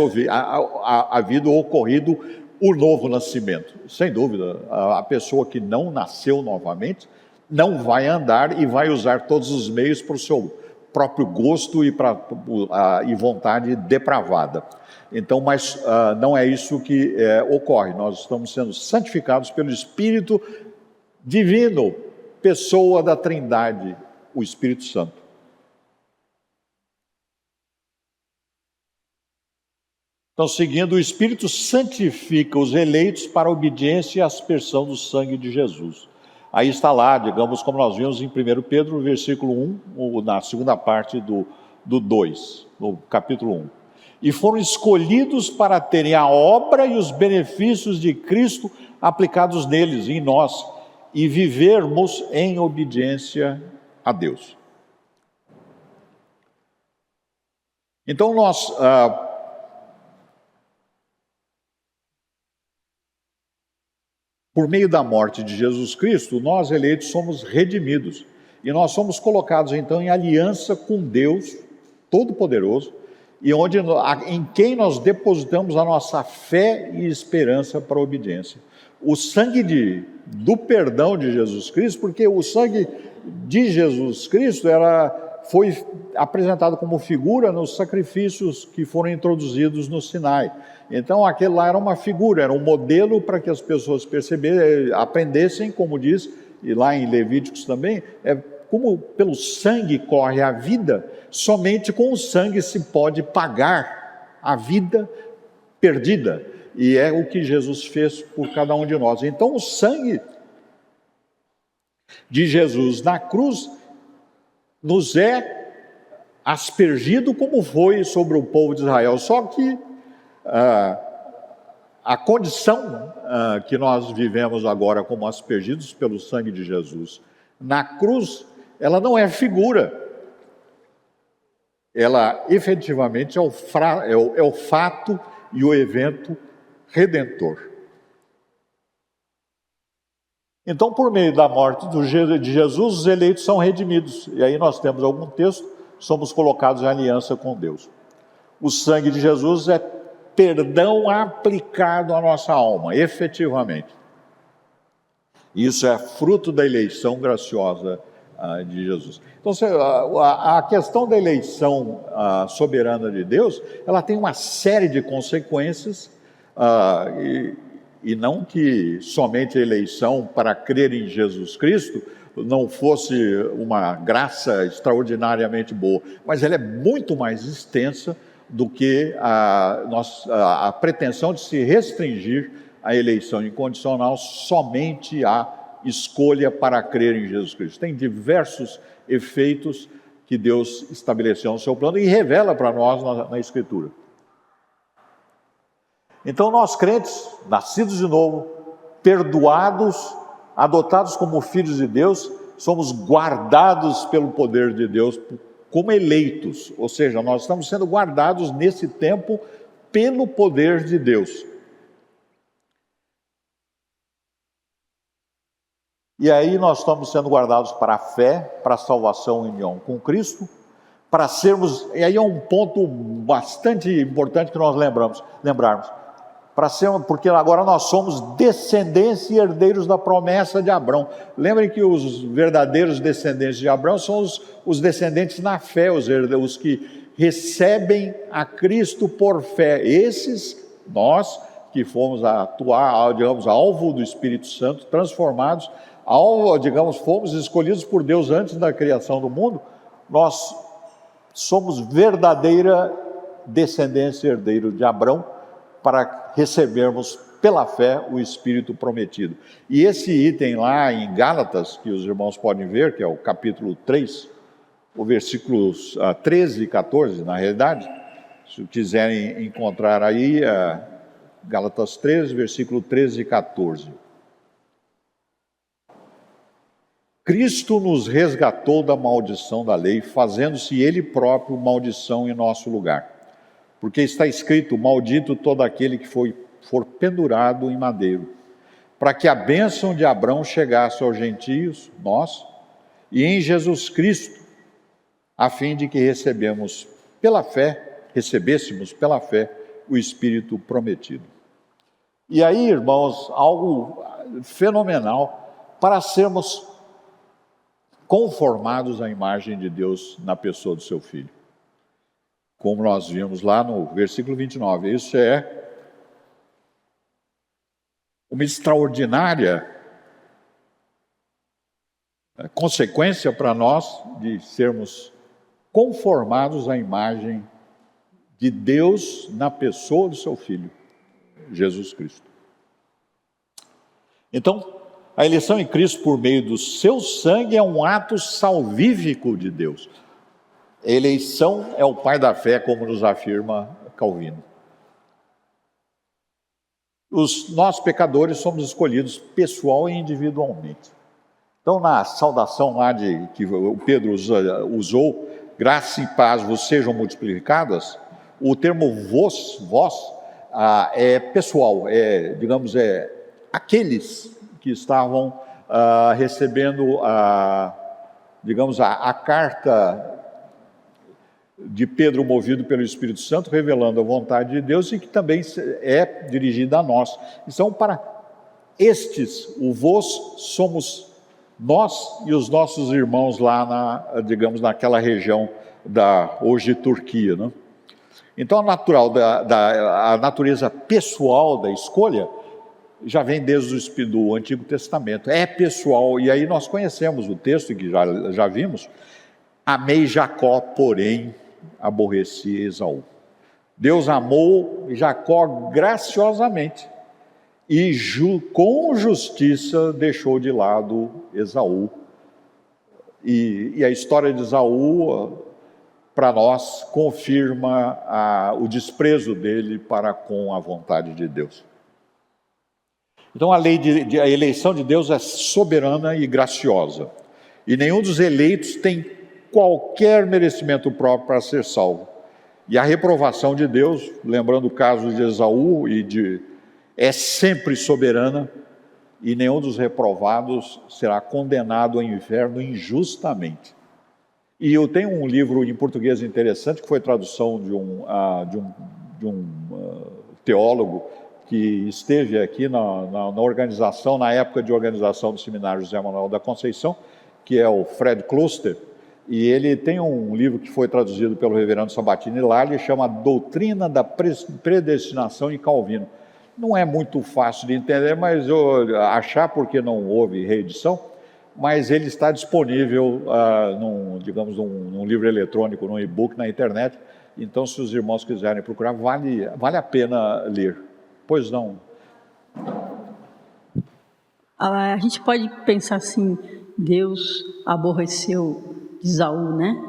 havido ocorrido o novo nascimento. Sem dúvida, a pessoa que não nasceu novamente não vai andar e vai usar todos os meios para o seu próprio gosto e vontade depravada. Então, mas não é isso que ocorre. Nós estamos sendo santificados pelo Espírito Divino, pessoa da Trindade, o Espírito Santo. Então, seguindo, o Espírito santifica os eleitos para a obediência e aspersão do sangue de Jesus. Aí está lá, digamos, como nós vimos em 1 Pedro, versículo 1, na segunda parte do 2, no capítulo 1. E foram escolhidos para terem a obra e os benefícios de Cristo aplicados neles, em nós, e vivermos em obediência a Deus. Então, nós... por meio da morte de Jesus Cristo, nós eleitos somos redimidos. E nós somos colocados então em aliança com Deus Todo-Poderoso, e em quem nós depositamos a nossa fé e esperança para a obediência. O sangue do perdão de Jesus Cristo, porque o sangue de Jesus Cristo foi apresentado como figura nos sacrifícios que foram introduzidos no Sinai. Então aquele lá era uma figura, era um modelo para que as pessoas aprendessem, como diz, e lá em Levíticos também, como pelo sangue corre a vida, somente com o sangue se pode pagar a vida perdida. E é o que Jesus fez por cada um de nós. Então o sangue de Jesus na cruz nos é aspergido como foi sobre o povo de Israel. Só que a condição que nós vivemos agora como aspergidos pelo sangue de Jesus na cruz, ela não é figura. Ela efetivamente é o fato e o evento redentor. Então, por meio da morte de Jesus, os eleitos são redimidos. E aí nós temos algum texto, somos colocados em aliança com Deus. O sangue de Jesus é perdão aplicado à nossa alma, efetivamente. Isso é fruto da eleição graciosa de Jesus. Então, a questão da eleição soberana de Deus, ela tem uma série de consequências, e não que somente a eleição para crer em Jesus Cristo não fosse uma graça extraordinariamente boa, mas ela é muito mais extensa do que a pretensão de se restringir a eleição incondicional somente à escolha para crer em Jesus Cristo. Tem diversos efeitos que Deus estabeleceu no seu plano e revela para nós na Escritura. Então nós crentes, nascidos de novo, perdoados, adotados como filhos de Deus, somos guardados pelo poder de Deus como eleitos, ou seja, nós estamos sendo guardados nesse tempo pelo poder de Deus. E aí nós estamos sendo guardados para a fé, para a salvação em união com Cristo, para sermos, e aí é um ponto bastante importante que nós lembrarmos, porque agora nós somos descendentes e herdeiros da promessa de Abraão. Lembrem que os verdadeiros descendentes de Abraão são os descendentes na fé, os que recebem a Cristo por fé. Esses, nós que fomos alvo do Espírito Santo, transformados, fomos escolhidos por Deus antes da criação do mundo, nós somos verdadeira descendência e herdeiro de Abraão, para recebermos pela fé o Espírito prometido. E esse item lá em Gálatas, que os irmãos podem ver, que é o capítulo 3, o versículos 13 e 14, na realidade, se quiserem encontrar aí, Gálatas 3, versículo 13 e 14. Cristo nos resgatou da maldição da lei, fazendo-se Ele próprio maldição em nosso lugar. Porque está escrito, maldito todo aquele que for pendurado em madeiro, para que a bênção de Abraão chegasse aos gentios, nós, e em Jesus Cristo, a fim de que recebemos pela fé, recebêssemos pela fé o Espírito prometido. E aí, irmãos, algo fenomenal para sermos conformados à imagem de Deus na pessoa do seu Filho. Como nós vimos lá no versículo 29, isso é uma extraordinária consequência para nós de sermos conformados à imagem de Deus na pessoa do seu Filho, Jesus Cristo. Então, a eleição em Cristo por meio do seu sangue é um ato salvífico de Deus. A eleição é o pai da fé, como nos afirma Calvino. Nós pecadores somos escolhidos pessoal e individualmente. Então, na saudação lá que o Pedro usou, graça e paz vos sejam multiplicadas, o termo vós, é pessoal, digamos, aqueles que estavam recebendo a carta de Pedro movido pelo Espírito Santo, revelando a vontade de Deus e que também é dirigida a nós. Então, para estes, o vós somos nós e os nossos irmãos lá, naquela região hoje Turquia, né? Então, a natureza pessoal da escolha já vem desde do Antigo Testamento, é pessoal, e aí nós conhecemos o texto que já vimos: amei Jacó, porém aborreci Esaú. Deus amou Jacó graciosamente e com justiça deixou de lado Esaú. E a história de Esaú, para nós, confirma o desprezo dele para com a vontade de Deus. Então, a eleição de Deus é soberana e graciosa, e nenhum dos eleitos tem qualquer merecimento próprio para ser salvo. E a reprovação de Deus, lembrando o caso de Esaú, é sempre soberana, e nenhum dos reprovados será condenado ao inferno injustamente. E eu tenho um livro em português interessante, que foi tradução de um teólogo que esteve aqui na organização, na época de organização do Seminário José Manuel da Conceição, que é o Fred Kloster, e ele tem um livro que foi traduzido pelo reverendo Sabatini lá, ele chama Doutrina da Predestinação em Calvino. Não é muito fácil de entender, mas achar, porque não houve reedição, mas ele está disponível num livro eletrônico, num e-book na internet. Então, se os irmãos quiserem procurar, vale a pena ler. Pois não? A gente pode pensar assim: Deus aborreceu Esaú, né?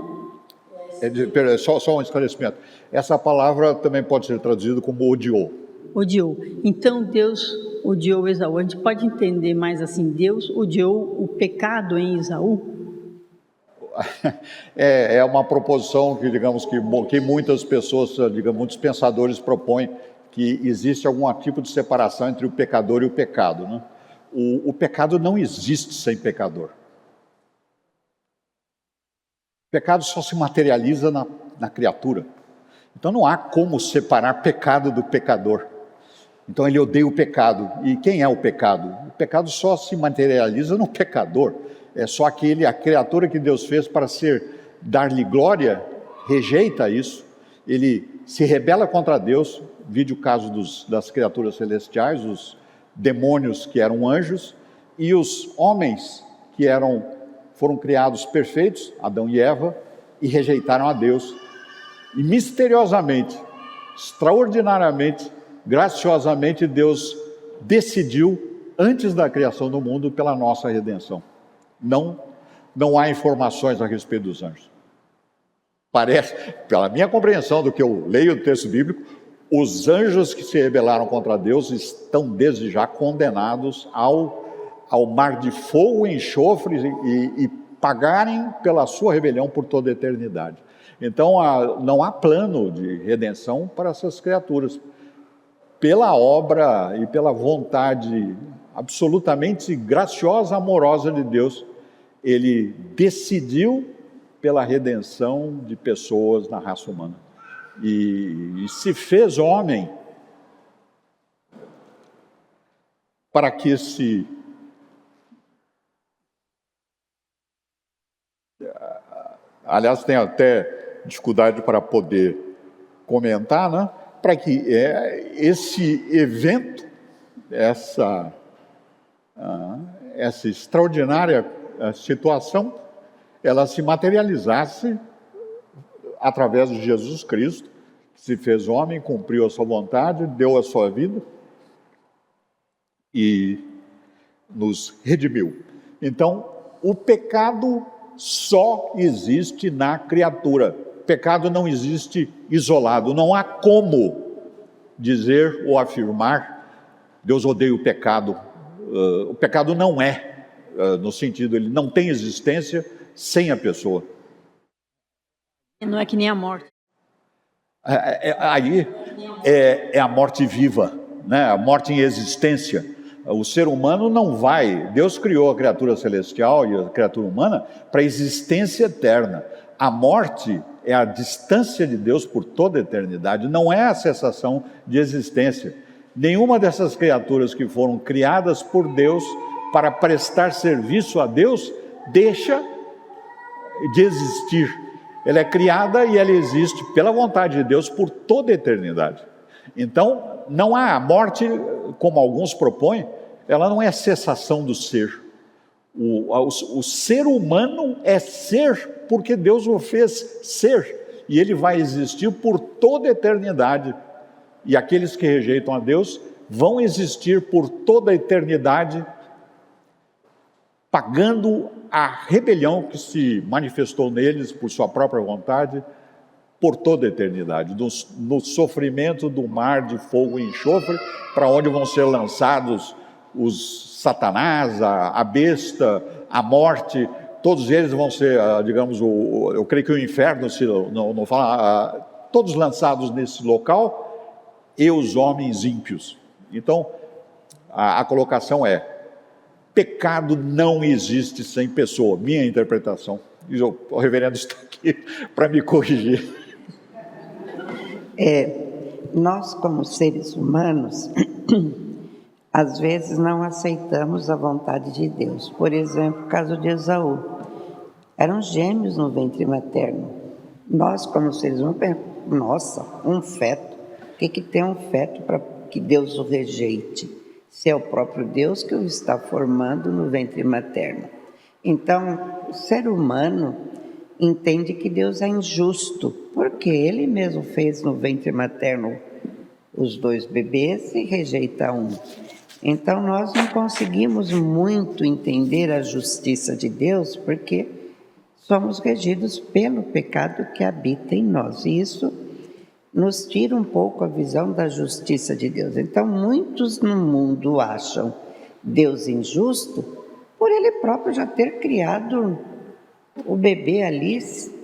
Só um esclarecimento. Essa palavra também pode ser traduzida como odiou. Odiou. Então Deus odiou Esaú. A gente pode entender mais assim: Deus odiou o pecado em Esaú? É uma proposição que muitas pessoas, muitos pensadores propõem, que existe algum tipo de separação entre o pecador e o pecado, né? O pecado não existe sem pecador. O pecado só se materializa na criatura. Então não há como separar pecado do pecador. Então ele odeia o pecado. E quem é o pecado? O pecado só se materializa no pecador. É só a criatura que Deus fez para dar-lhe glória, rejeita isso. Ele se rebela contra Deus. Vide o caso das criaturas celestiais, os demônios que eram anjos, e os homens que foram criados perfeitos, Adão e Eva, e rejeitaram a Deus. E misteriosamente, extraordinariamente, graciosamente, Deus decidiu, antes da criação do mundo, pela nossa redenção. Não há informações a respeito dos anjos. Parece, pela minha compreensão do que eu leio do texto bíblico, os anjos que se rebelaram contra Deus estão desde já condenados ao mar de fogo e enxofre e pagarem pela sua rebelião por toda a eternidade. Então não há plano de redenção para essas criaturas. Pela obra e pela vontade absolutamente graciosa, amorosa de Deus, Ele decidiu pela redenção de pessoas na raça humana. e se fez homem para que aliás, tem até dificuldade para poder comentar, né? Para que esse evento, essa extraordinária situação, ela se materializasse através de Jesus Cristo, que se fez homem, cumpriu a sua vontade, deu a sua vida e nos redimiu. Então, o pecado só existe na criatura. O pecado não existe isolado. Não há como dizer ou afirmar: Deus odeia o pecado. O pecado não é, no sentido, ele não tem existência sem a pessoa. Não é que nem a morte. Aí é a morte viva, né? A morte em existência. O ser humano não vai... Deus criou a criatura celestial e a criatura humana para a existência eterna. A morte é a distância de Deus por toda a eternidade, não é a cessação de existência. Nenhuma dessas criaturas que foram criadas por Deus para prestar serviço a Deus deixa de existir. Ela é criada e ela existe pela vontade de Deus por toda a eternidade. Então, não há a morte, como alguns propõem, ela não é a cessação do ser. O ser humano é ser porque Deus o fez ser, e ele vai existir por toda a eternidade. E aqueles que rejeitam a Deus vão existir por toda a eternidade, pagando a rebelião que se manifestou neles por sua própria vontade, por toda a eternidade, no sofrimento do mar de fogo e enxofre, para onde vão ser lançados os Satanás, a besta, a morte. Todos eles vão ser, digamos, eu creio que o inferno, se não fala, todos lançados nesse local, e os homens ímpios. Então, a colocação é: pecado não existe sem pessoa. Minha interpretação. E o reverendo está aqui para me corrigir. Nós, como seres humanos, às vezes não aceitamos a vontade de Deus. Por exemplo, o caso de Esaú. Eram gêmeos no ventre materno. Nós, como seres humanos, nossa, um feto. O que tem um feto para que Deus o rejeite? Se é o próprio Deus que o está formando no ventre materno. Então, o ser humano entende que Deus é injusto, porque Ele mesmo fez no ventre materno os dois bebês e rejeita um. Então, nós não conseguimos muito entender a justiça de Deus, porque somos regidos pelo pecado que habita em nós. E isso nos tira um pouco a visão da justiça de Deus. Então, muitos no mundo acham Deus injusto por Ele próprio já ter criado o bebê ali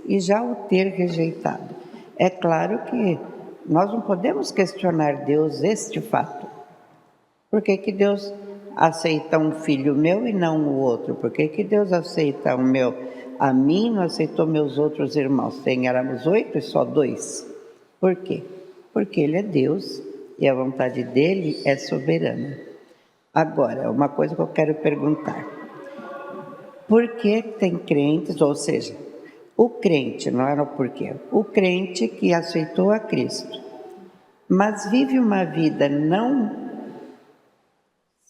e já o ter rejeitado. É claro que nós não podemos questionar Deus este fato. Por que Deus aceita um filho meu e não o outro? Por que Deus aceita a mim e não aceitou meus outros irmãos? Éramos 8 e só 2. Por quê? Porque Ele é Deus e a vontade dEle é soberana. Agora, uma coisa que eu quero perguntar. Por que tem crentes, ou seja, o crente, não era o porquê, o crente que aceitou a Cristo, mas vive uma vida não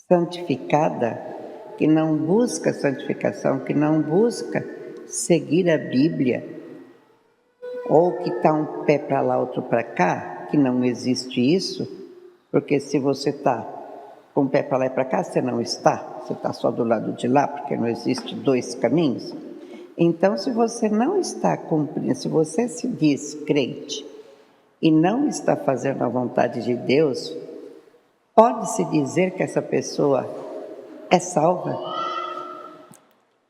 santificada, que não busca santificação, que não busca seguir a Bíblia, ou que está um pé para lá, outro para cá, que não existe isso, porque se você está com um pé para lá e para cá, você não está, você está só do lado de lá, porque não existe dois caminhos. Então, se você não está cumprindo, se você se diz crente e não está fazendo a vontade de Deus, pode-se dizer que essa pessoa é salva?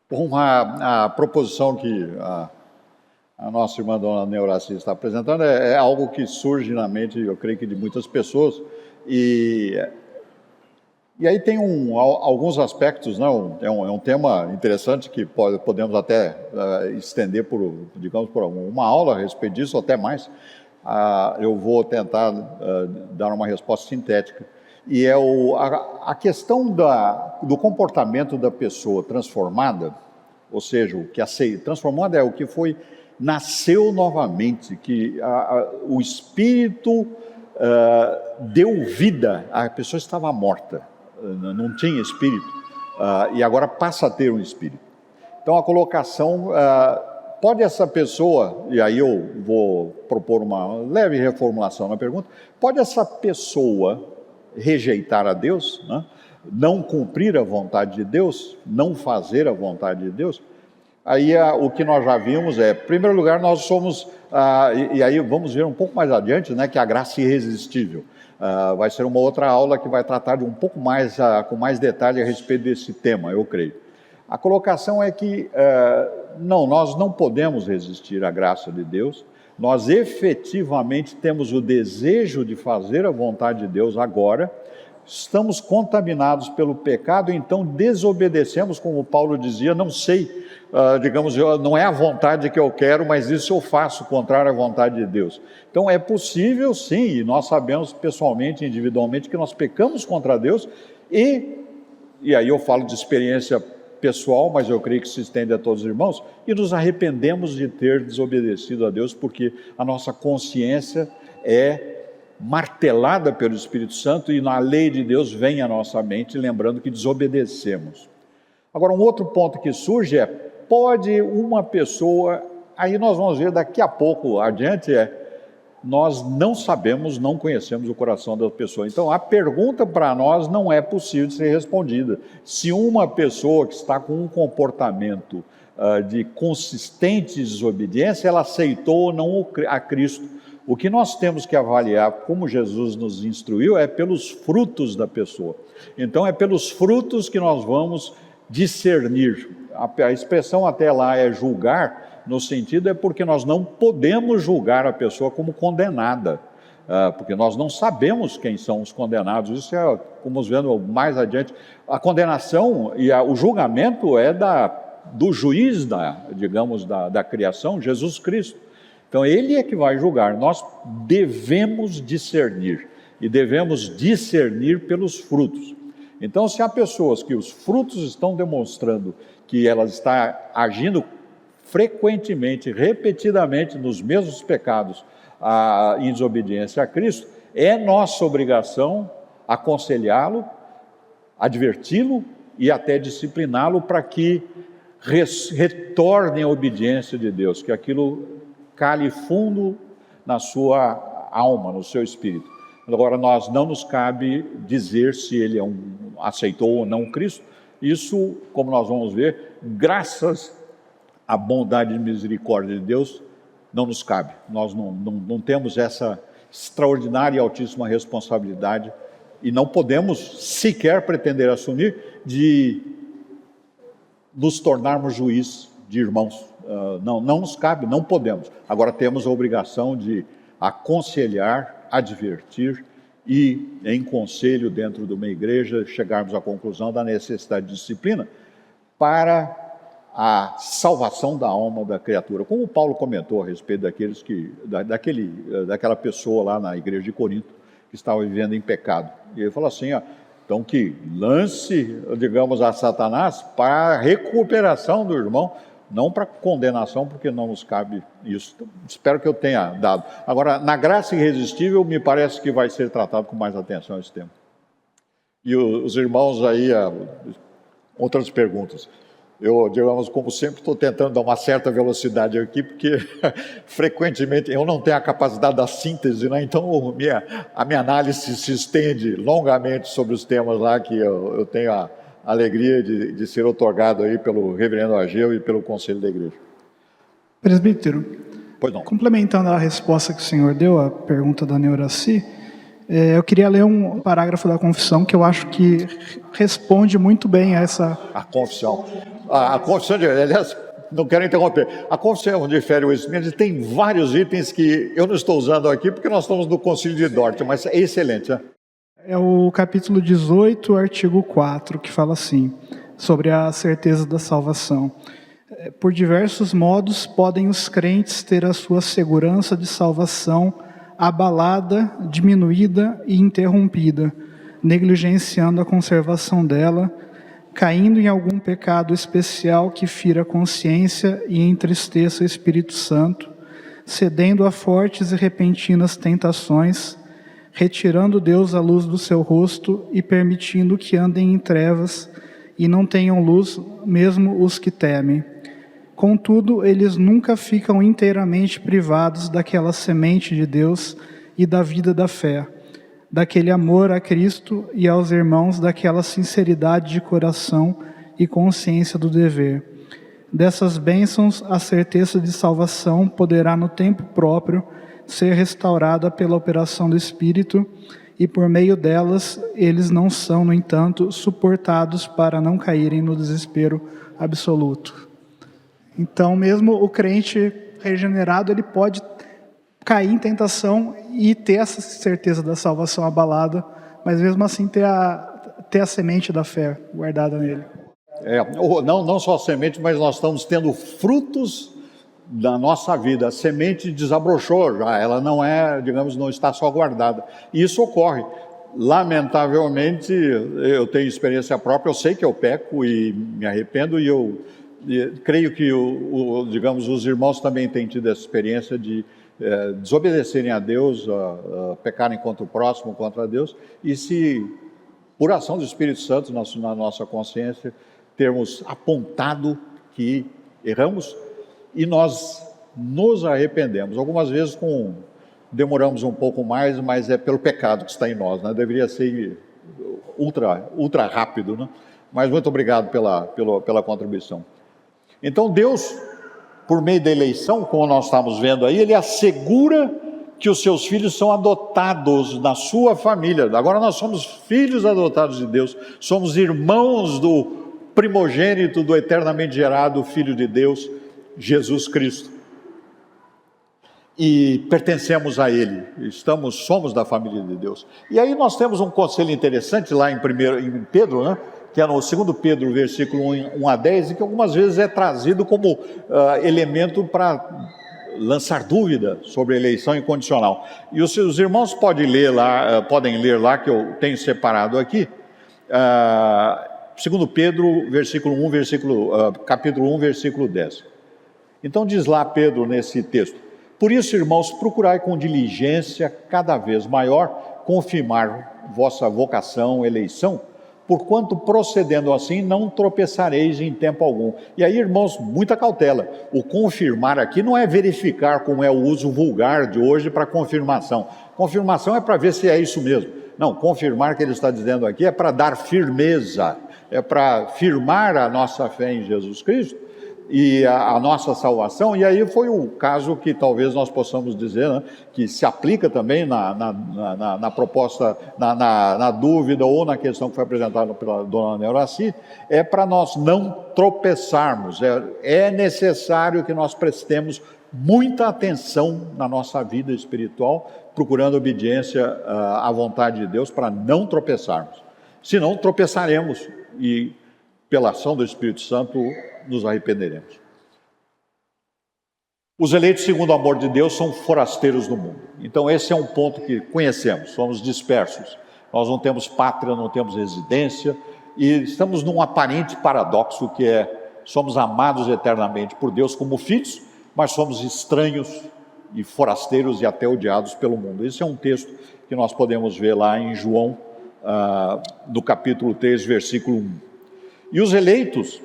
Bom, a proposição que a nossa irmã Dona Neuraci está apresentando é algo que surge na mente, eu creio que de muitas pessoas, e aí tem alguns aspectos, né? É um tema interessante que podemos até estender por uma aula a respeito disso, até mais, Eu vou tentar dar uma resposta sintética. E é a questão do comportamento da pessoa transformada, ou seja, o que transformada é o que nasceu novamente, que o Espírito deu vida, a pessoa estava morta, não tinha Espírito, e agora passa a ter um Espírito. Então a colocação, pode essa pessoa, e aí eu vou propor uma leve reformulação na pergunta, pode essa pessoa rejeitar a Deus, né? Não cumprir a vontade de Deus, não fazer a vontade de Deus? Aí o que nós já vimos em primeiro lugar, nós somos, e aí vamos ver um pouco mais adiante, né, que a graça irresistível. Vai ser uma outra aula que vai tratar de um pouco mais, com mais detalhe a respeito desse tema, eu creio. A colocação é que, não, nós não podemos resistir à graça de Deus, nós efetivamente temos o desejo de fazer a vontade de Deus agora, estamos contaminados pelo pecado, então desobedecemos, como Paulo dizia, não sei, digamos, não é a vontade que eu quero, mas isso eu faço, contrário à vontade de Deus. Então é possível sim, e nós sabemos pessoalmente, individualmente, que nós pecamos contra Deus, e aí eu falo de experiência pessoal, mas eu creio que se estende a todos os irmãos, e nos arrependemos de ter desobedecido a Deus, porque a nossa consciência é martelada pelo Espírito Santo, e na lei de Deus vem à nossa mente, lembrando que desobedecemos. Agora, um outro ponto que surge pode uma pessoa, aí nós vamos ver daqui a pouco adiante, nós não sabemos, não conhecemos o coração da pessoa. Então, a pergunta para nós não é possível de ser respondida. Se uma pessoa que está com um comportamento de consistente desobediência, ela aceitou ou não a Cristo. O que nós temos que avaliar, como Jesus nos instruiu, é pelos frutos da pessoa. Então, é pelos frutos que nós vamos discernir. A expressão até lá é julgar, no sentido porque nós não podemos julgar a pessoa como condenada, porque nós não sabemos quem são os condenados. Isso como vamos vendo mais adiante, a condenação e o julgamento é do juiz da criação, Jesus Cristo. Então ele é que vai julgar, nós devemos discernir, e devemos discernir pelos frutos. Então, se há pessoas que os frutos estão demonstrando que ela está agindo frequentemente, repetidamente, nos mesmos pecados, em desobediência a Cristo, é nossa obrigação aconselhá-lo, adverti-lo e até discipliná-lo para que retorne à obediência de Deus, que aquilo cale fundo na sua alma, no seu espírito. Agora, não nos cabe dizer se ele aceitou ou não Cristo. Isso, como nós vamos ver, graças à bondade e misericórdia de Deus, não nos cabe. Nós não temos essa extraordinária e altíssima responsabilidade e não podemos sequer pretender assumir de nos tornarmos juiz de irmãos. Não nos cabe, não podemos. Agora temos a obrigação de aconselhar, advertir e, em conselho dentro de uma igreja, chegarmos à conclusão da necessidade de disciplina para a salvação da alma da criatura. Como Paulo comentou a respeito daquela pessoa lá na igreja de Corinto que estava vivendo em pecado. E ele falou assim, então que lance, digamos, a Satanás para a recuperação do irmão, não para condenação, porque não nos cabe isso. Então, espero que eu tenha dado. Agora, na graça irresistível, me parece que vai ser tratado com mais atenção esse tema. E os irmãos aí, outras perguntas. Eu, digamos, como sempre, estou tentando dar uma certa velocidade aqui, porque frequentemente eu não tenho a capacidade da síntese, né? Então a minha análise se estende longamente sobre os temas lá que eu tenho a alegria de ser otorgado aí pelo reverendo Ageu e pelo conselho da igreja. Presbítero, pois não. Complementando a resposta que o senhor deu à pergunta da Neuraci, eu queria ler um parágrafo da confissão que eu acho que responde muito bem a essa... A confissão. A confissão, aliás, não quero interromper. A confissão de Fé e Westminster tem vários itens que eu não estou usando aqui porque nós estamos no Concílio de Dort, mas é excelente, né? É o capítulo 18, artigo 4, que fala assim, sobre a certeza da salvação. Por diversos modos podem os crentes ter a sua segurança de salvação abalada, diminuída e interrompida, negligenciando a conservação dela, caindo em algum pecado especial que fira a consciência e entristeça o Espírito Santo, cedendo a fortes e repentinas tentações, retirando Deus a luz do seu rosto e permitindo que andem em trevas e não tenham luz, mesmo os que temem. Contudo, eles nunca ficam inteiramente privados daquela semente de Deus e da vida da fé, daquele amor a Cristo e aos irmãos, daquela sinceridade de coração e consciência do dever. Dessas bênçãos, a certeza de salvação poderá no tempo próprio ser restaurada pela operação do Espírito, e por meio delas, eles não são, no entanto, suportados para não caírem no desespero absoluto. Então, mesmo o crente regenerado, ele pode cair em tentação e ter essa certeza da salvação abalada, mas mesmo assim ter a semente da fé guardada nele. Não só a semente, mas nós estamos tendo frutos da nossa vida. A semente desabrochou já, ela não é, digamos, não está só guardada. E isso ocorre. Lamentavelmente, eu tenho experiência própria, eu sei que eu peco e me arrependo, e creio que, digamos, os irmãos também têm tido essa experiência de desobedecerem a Deus, pecarem contra o próximo, contra Deus, e se, por ação do Espírito Santo na nossa consciência, termos apontado que erramos e nós nos arrependemos. Algumas vezes demoramos um pouco mais, mas é pelo pecado que está em nós, né? Deveria ser ultra rápido, né? Mas muito obrigado pela contribuição. Então Deus, por meio da eleição, como nós estamos vendo aí, Ele assegura que os seus filhos são adotados na sua família. Agora nós somos filhos adotados de Deus, somos irmãos do primogênito, do eternamente gerado Filho de Deus, Jesus Cristo. E pertencemos a Ele, somos da família de Deus. E aí nós temos um conselho interessante lá em Pedro, né? Que é no 2 Pedro, versículo 1 a 10, e que algumas vezes é trazido como elemento para lançar dúvida sobre a eleição incondicional. E os irmãos podem ler lá, que eu tenho separado aqui, 2 Pedro, capítulo 1, versículo 10. Então diz lá Pedro nesse texto: por isso, irmãos, procurai com diligência cada vez maior confirmar vossa vocação, eleição, porquanto procedendo assim não tropeçareis em tempo algum. E aí, irmãos, muita cautela. O confirmar aqui não é verificar, como é o uso vulgar de hoje para confirmação. Confirmação é para ver se é isso mesmo. Não, confirmar que ele está dizendo aqui é para dar firmeza, é para firmar a nossa fé em Jesus Cristo e a nossa salvação. E aí foi o caso que talvez nós possamos dizer, né, que se aplica também na proposta, na dúvida ou na questão que foi apresentada pela dona Neuraci, é para nós não tropeçarmos. É necessário que nós prestemos muita atenção na nossa vida espiritual, procurando obediência à vontade de Deus para não tropeçarmos. Senão tropeçaremos e, pela ação do Espírito Santo, nos arrependeremos. Os eleitos segundo o amor de Deus são forasteiros no mundo. Então esse é um ponto que conhecemos, somos dispersos. Nós não temos pátria, não temos residência, e estamos num aparente paradoxo que somos amados eternamente por Deus como filhos, mas somos estranhos e forasteiros e até odiados pelo mundo. Esse é um texto que nós podemos ver lá em João, no capítulo 3, versículo 1. E os eleitos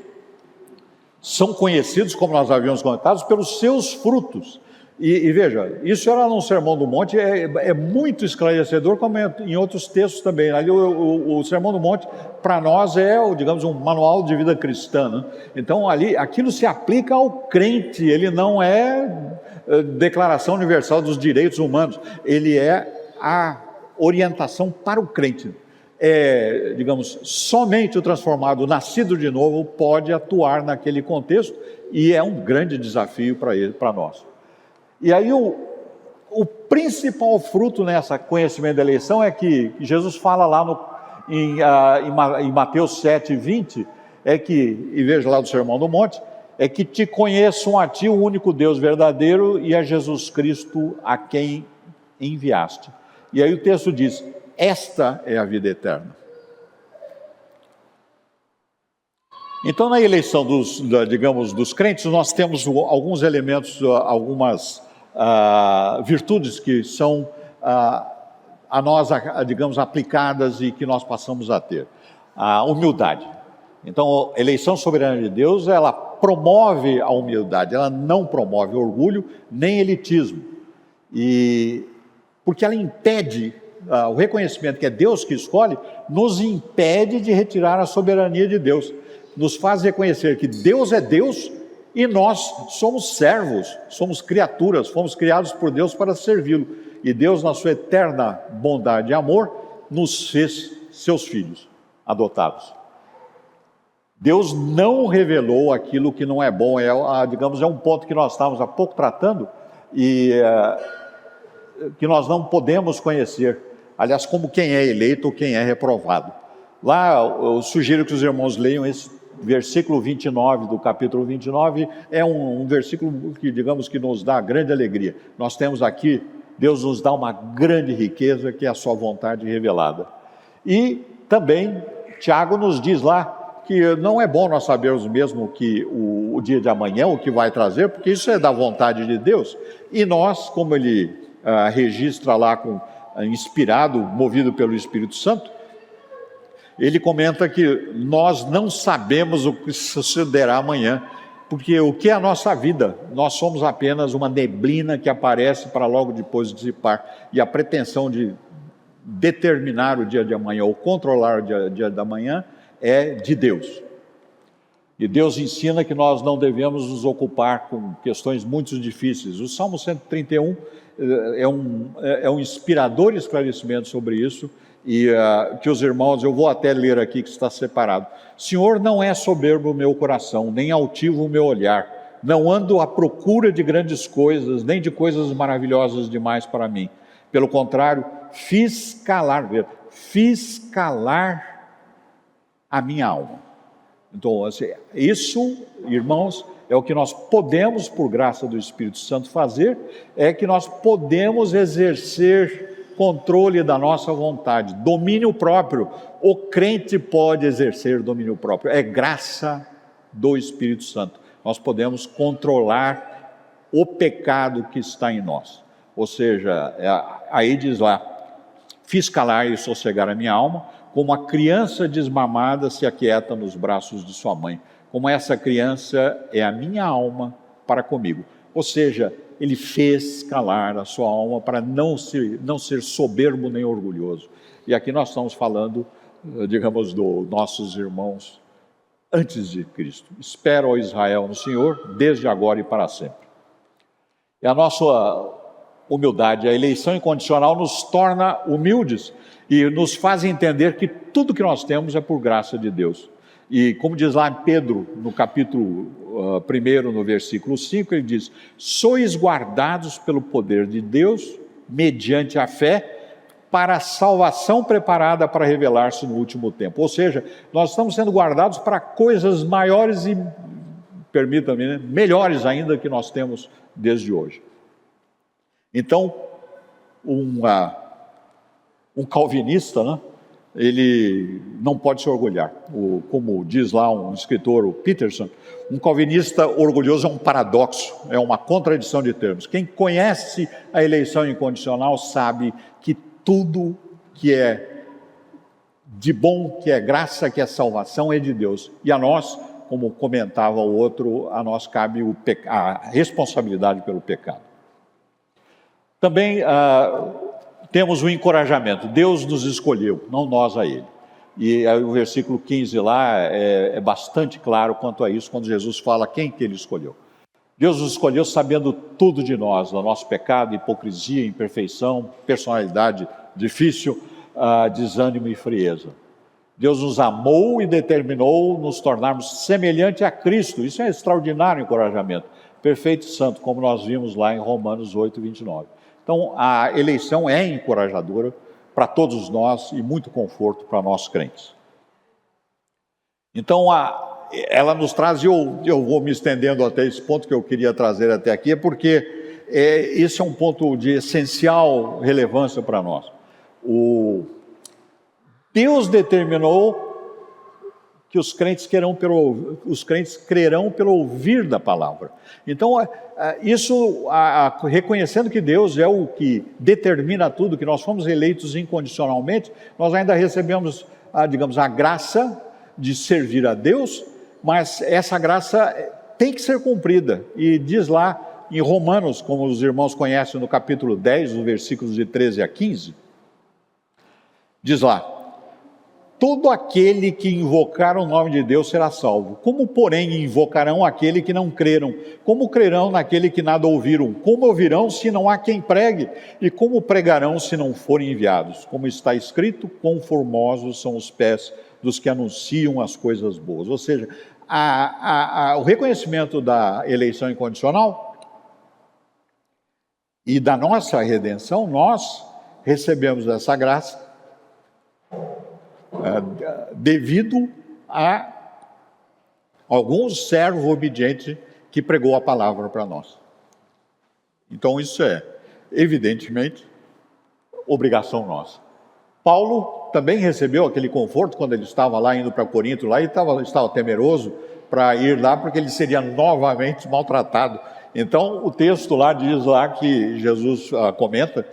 são conhecidos, como nós havíamos comentado, pelos seus frutos. E veja, isso era no Sermão do Monte, é muito esclarecedor, como em outros textos também. Ali o Sermão do Monte, para nós, digamos, um manual de vida cristã, né? Então, aquilo se aplica ao crente, ele não é declaração universal dos direitos humanos, ele é a orientação para o crente. Digamos, somente o transformado, nascido de novo, pode atuar naquele contexto, e é um grande desafio para nós. E aí o principal fruto nessa conhecimento da eleição é que Jesus fala lá em Mateus 7:20, e veja lá do Sermão do Monte, é que te conheçam a ti, o único Deus verdadeiro, e a Jesus Cristo a quem enviaste. E aí o texto diz: esta é a vida eterna. Então, na eleição dos crentes, nós temos alguns elementos, algumas virtudes que são a nós, digamos, aplicadas e que nós passamos a ter. A humildade. Então, a eleição soberana de Deus, ela promove a humildade, ela não promove orgulho nem elitismo. Porque ela impede, o reconhecimento que é Deus que escolhe, nos impede de retirar a soberania de Deus. Nos faz reconhecer que Deus é Deus e nós somos servos, somos criaturas, fomos criados por Deus para servi-lo. E Deus, na sua eterna bondade e amor, nos fez seus filhos adotados. Deus não revelou aquilo que não é bom, digamos, é um ponto que nós estávamos há pouco tratando e que nós não podemos conhecer, aliás, como quem é eleito ou quem é reprovado. Lá eu sugiro que os irmãos leiam esse versículo 29 do capítulo 29, é um versículo que, digamos, que nos dá grande alegria. Nós temos aqui, Deus nos dá uma grande riqueza, que é a sua vontade revelada. E também, Tiago nos diz lá, que não é bom nós sabermos mesmo que o dia de amanhã, o que vai trazer, porque isso é da vontade de Deus. E nós, como ele registra lá, inspirado, movido pelo Espírito Santo, ele comenta que nós não sabemos o que sucederá amanhã, porque o que é a nossa vida? Nós somos apenas uma neblina que aparece para logo depois dissipar, e a pretensão de determinar o dia de amanhã ou controlar o dia da manhã é de Deus. E Deus ensina que nós não devemos nos ocupar com questões muito difíceis. O Salmo 131 é um inspirador esclarecimento sobre isso, e que os irmãos, eu vou até ler aqui que está separado. Senhor, não é soberbo o meu coração, nem altivo o meu olhar. Não ando à procura de grandes coisas, nem de coisas maravilhosas demais para mim. Pelo contrário, fiz calar a minha alma. Então, assim, isso, irmãos, é o que nós podemos, por graça do Espírito Santo, fazer, é que nós podemos exercer controle da nossa vontade, domínio próprio. O crente pode exercer domínio próprio, é graça do Espírito Santo. Nós podemos controlar o pecado que está em nós. Ou seja, aí diz lá, fiz calar e sossegar a minha alma, como a criança desmamada se aquieta nos braços de sua mãe. Como essa criança é a minha alma para comigo. Ou seja, ele fez calar a sua alma para não ser soberbo nem orgulhoso. E aqui nós estamos falando, digamos, dos nossos irmãos antes de Cristo. Espera, ó Israel, no Senhor, desde agora e para sempre. E a nossa humildade, a eleição incondicional nos torna humildes e nos faz entender que tudo que nós temos é por graça de Deus. E como diz lá em Pedro, no capítulo 1, no versículo 5, ele diz: sois guardados pelo poder de Deus, mediante a fé, para a salvação preparada para revelar-se no último tempo. Ou seja, nós estamos sendo guardados para coisas maiores e, permita-me, né, melhores ainda que nós temos desde hoje. Então, um calvinista, né, ele não pode se orgulhar. Como diz lá um escritor, o Peterson, um calvinista orgulhoso é um paradoxo, é uma contradição de termos. Quem conhece a eleição incondicional sabe que tudo que é de bom, que é graça, que é salvação, é de Deus. E a nós, como comentava o outro, a nós cabe a responsabilidade pelo pecado. Também temos o encorajamento. Deus nos escolheu, não nós a Ele. E o versículo 15 lá é bastante claro quanto a isso, quando Jesus fala quem que Ele escolheu. Deus nos escolheu sabendo tudo de nós, do nosso pecado, hipocrisia, imperfeição, personalidade difícil, desânimo e frieza. Deus nos amou e determinou nos tornarmos semelhante a Cristo. Isso é extraordinário encorajamento. Perfeito e santo, como nós vimos lá em Romanos 8, 29. Então, a eleição é encorajadora para todos nós e muito conforto para nós crentes. Então, ela nos traz, e eu vou me estendendo até esse ponto que eu queria trazer até aqui, é porque esse é um ponto de essencial relevância para nós. Deus determinou que os crentes crerão pelo ouvir da palavra. Então, reconhecendo que Deus é o que determina tudo, que nós fomos eleitos incondicionalmente, nós ainda recebemos, a graça de servir a Deus, mas essa graça tem que ser cumprida. E diz lá em Romanos, como os irmãos conhecem, no capítulo 10, os versículos de 13 a 15, diz lá: todo aquele que invocar o nome de Deus será salvo. Como, porém, invocarão aquele que não creram? Como crerão naquele que nada ouviram? Como ouvirão se não há quem pregue? E como pregarão se não forem enviados? Como está escrito, quão formosos são os pés dos que anunciam as coisas boas. Ou seja, o reconhecimento da eleição incondicional e da nossa redenção, nós recebemos essa graça devido a algum servo obediente que pregou a palavra para nós. Então isso é, evidentemente, obrigação nossa. Paulo também recebeu aquele conforto quando ele estava lá indo para Corinto, lá, e estava temeroso para ir lá, porque ele seria novamente maltratado. Então o texto lá diz lá que Jesus comenta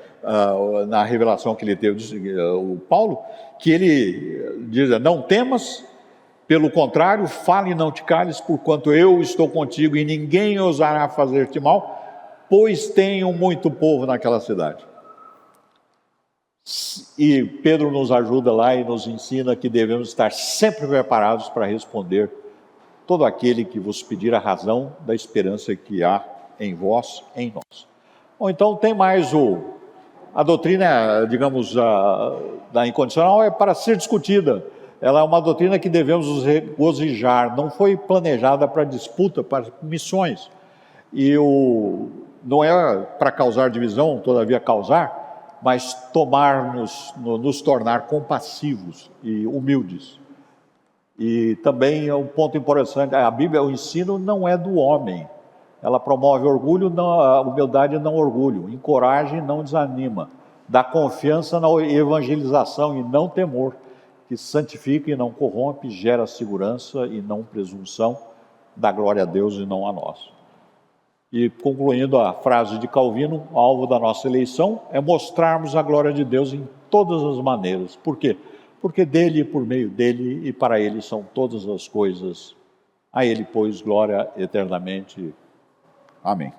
na revelação que ele teve, o Paulo, que ele diz: não temas, pelo contrário, fale e não te cales, porquanto eu estou contigo e ninguém ousará fazer-te mal, pois tenho muito povo naquela cidade. E Pedro nos ajuda lá e nos ensina que devemos estar sempre preparados para responder todo aquele que vos pedir a razão da esperança que há em vós, em nós. Ou então tem mais a doutrina, da incondicional é para ser discutida. Ela é uma doutrina que devemos nos regozijar, não foi planejada para disputa, para missões. E não é para causar divisão, todavia causar, mas nos tornar compassivos e humildes. E também é um ponto importante, a Bíblia, o ensino não é do homem. Ela promove orgulho, a humildade não orgulho, encoraja e não desanima, dá confiança na evangelização e não temor, que santifica e não corrompe, gera segurança e não presunção, dá glória a Deus e não a nós. E concluindo a frase de Calvino, o alvo da nossa eleição é mostrarmos a glória de Deus em todas as maneiras. Por quê? Porque dele, por meio dele e para ele são todas as coisas. A ele, pois, glória eternamente. Amém.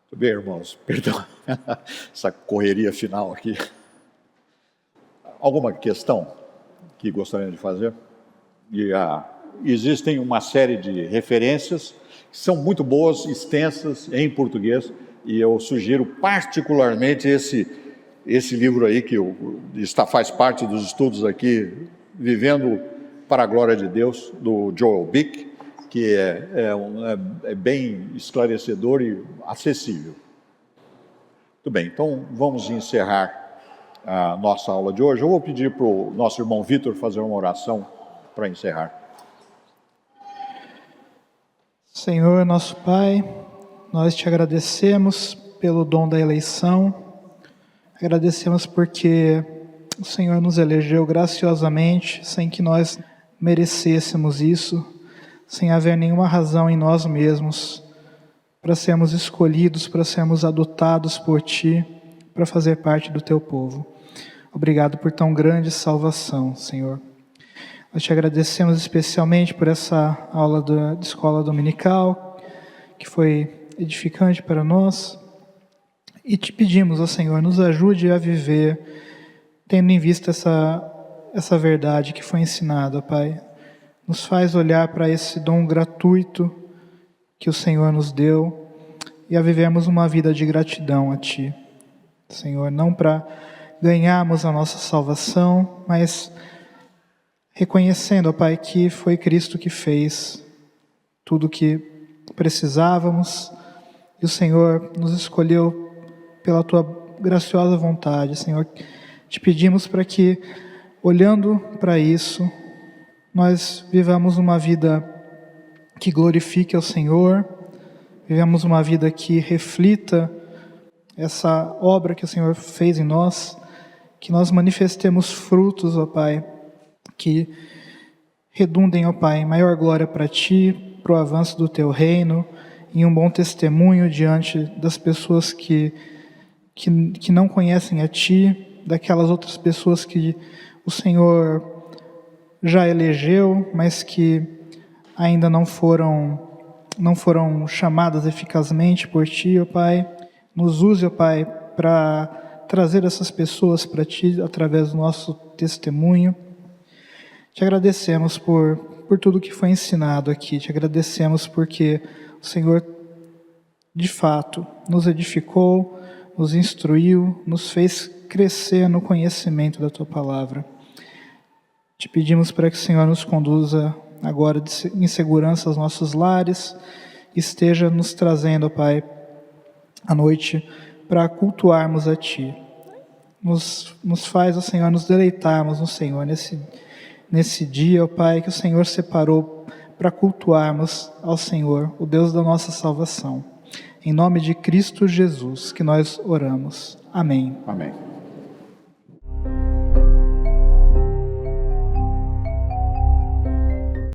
Muito bem, irmãos, perdão essa correria final aqui. Alguma questão que gostariam de fazer? Existem uma série de referências que são muito boas, extensas, em português, e eu sugiro particularmente esse livro aí, que faz parte dos estudos aqui, Vivendo para a Glória de Deus, do Joel Bick, que é bem esclarecedor e acessível. Muito bem, então vamos encerrar a nossa aula de hoje. Eu vou pedir para o nosso irmão Vitor fazer uma oração para encerrar. Senhor, nosso Pai, nós te agradecemos pelo dom da eleição, agradecemos porque o Senhor nos elegeu graciosamente, sem que nós merecêssemos isso, sem haver nenhuma razão em nós mesmos, para sermos escolhidos, para sermos adotados por Ti, para fazer parte do Teu povo. Obrigado por tão grande salvação, Senhor. Nós te agradecemos especialmente por essa aula de escola dominical, que foi edificante para nós, e te pedimos, ó Senhor, nos ajude a viver, tendo em vista essa verdade que foi ensinada, Pai. Nos faz olhar para esse dom gratuito que o Senhor nos deu e a vivermos uma vida de gratidão a Ti, Senhor, não para ganharmos a nossa salvação, mas reconhecendo, ó Pai, que foi Cristo que fez tudo o que precisávamos e o Senhor nos escolheu pela Tua graciosa vontade, Senhor. Te pedimos para que, olhando para isso, nós vivamos uma vida que glorifique ao Senhor, vivemos uma vida que reflita essa obra que o Senhor fez em nós, que nós manifestemos frutos, ó Pai, que redundem, ó Pai, em maior glória para Ti, para o avanço do Teu reino, em um bom testemunho diante das pessoas que não conhecem a Ti, daquelas outras pessoas que o Senhor já elegeu, mas que ainda não foram chamadas eficazmente por Ti, ó Pai. Nos use, ó Pai, para trazer essas pessoas para Ti através do nosso testemunho. Te agradecemos por tudo que foi ensinado aqui. Te agradecemos porque o Senhor, de fato, nos edificou, nos instruiu, nos fez crescer no conhecimento da Tua palavra. Te pedimos para que o Senhor nos conduza agora em segurança aos nossos lares, esteja nos trazendo, ó Pai, à noite para cultuarmos a Ti. Nos faz, ó Senhor, nos deleitarmos no Senhor nesse dia, ó Pai, que o Senhor separou para cultuarmos ao Senhor, o Deus da nossa salvação. Em nome de Cristo Jesus que nós oramos. Amém. Amém.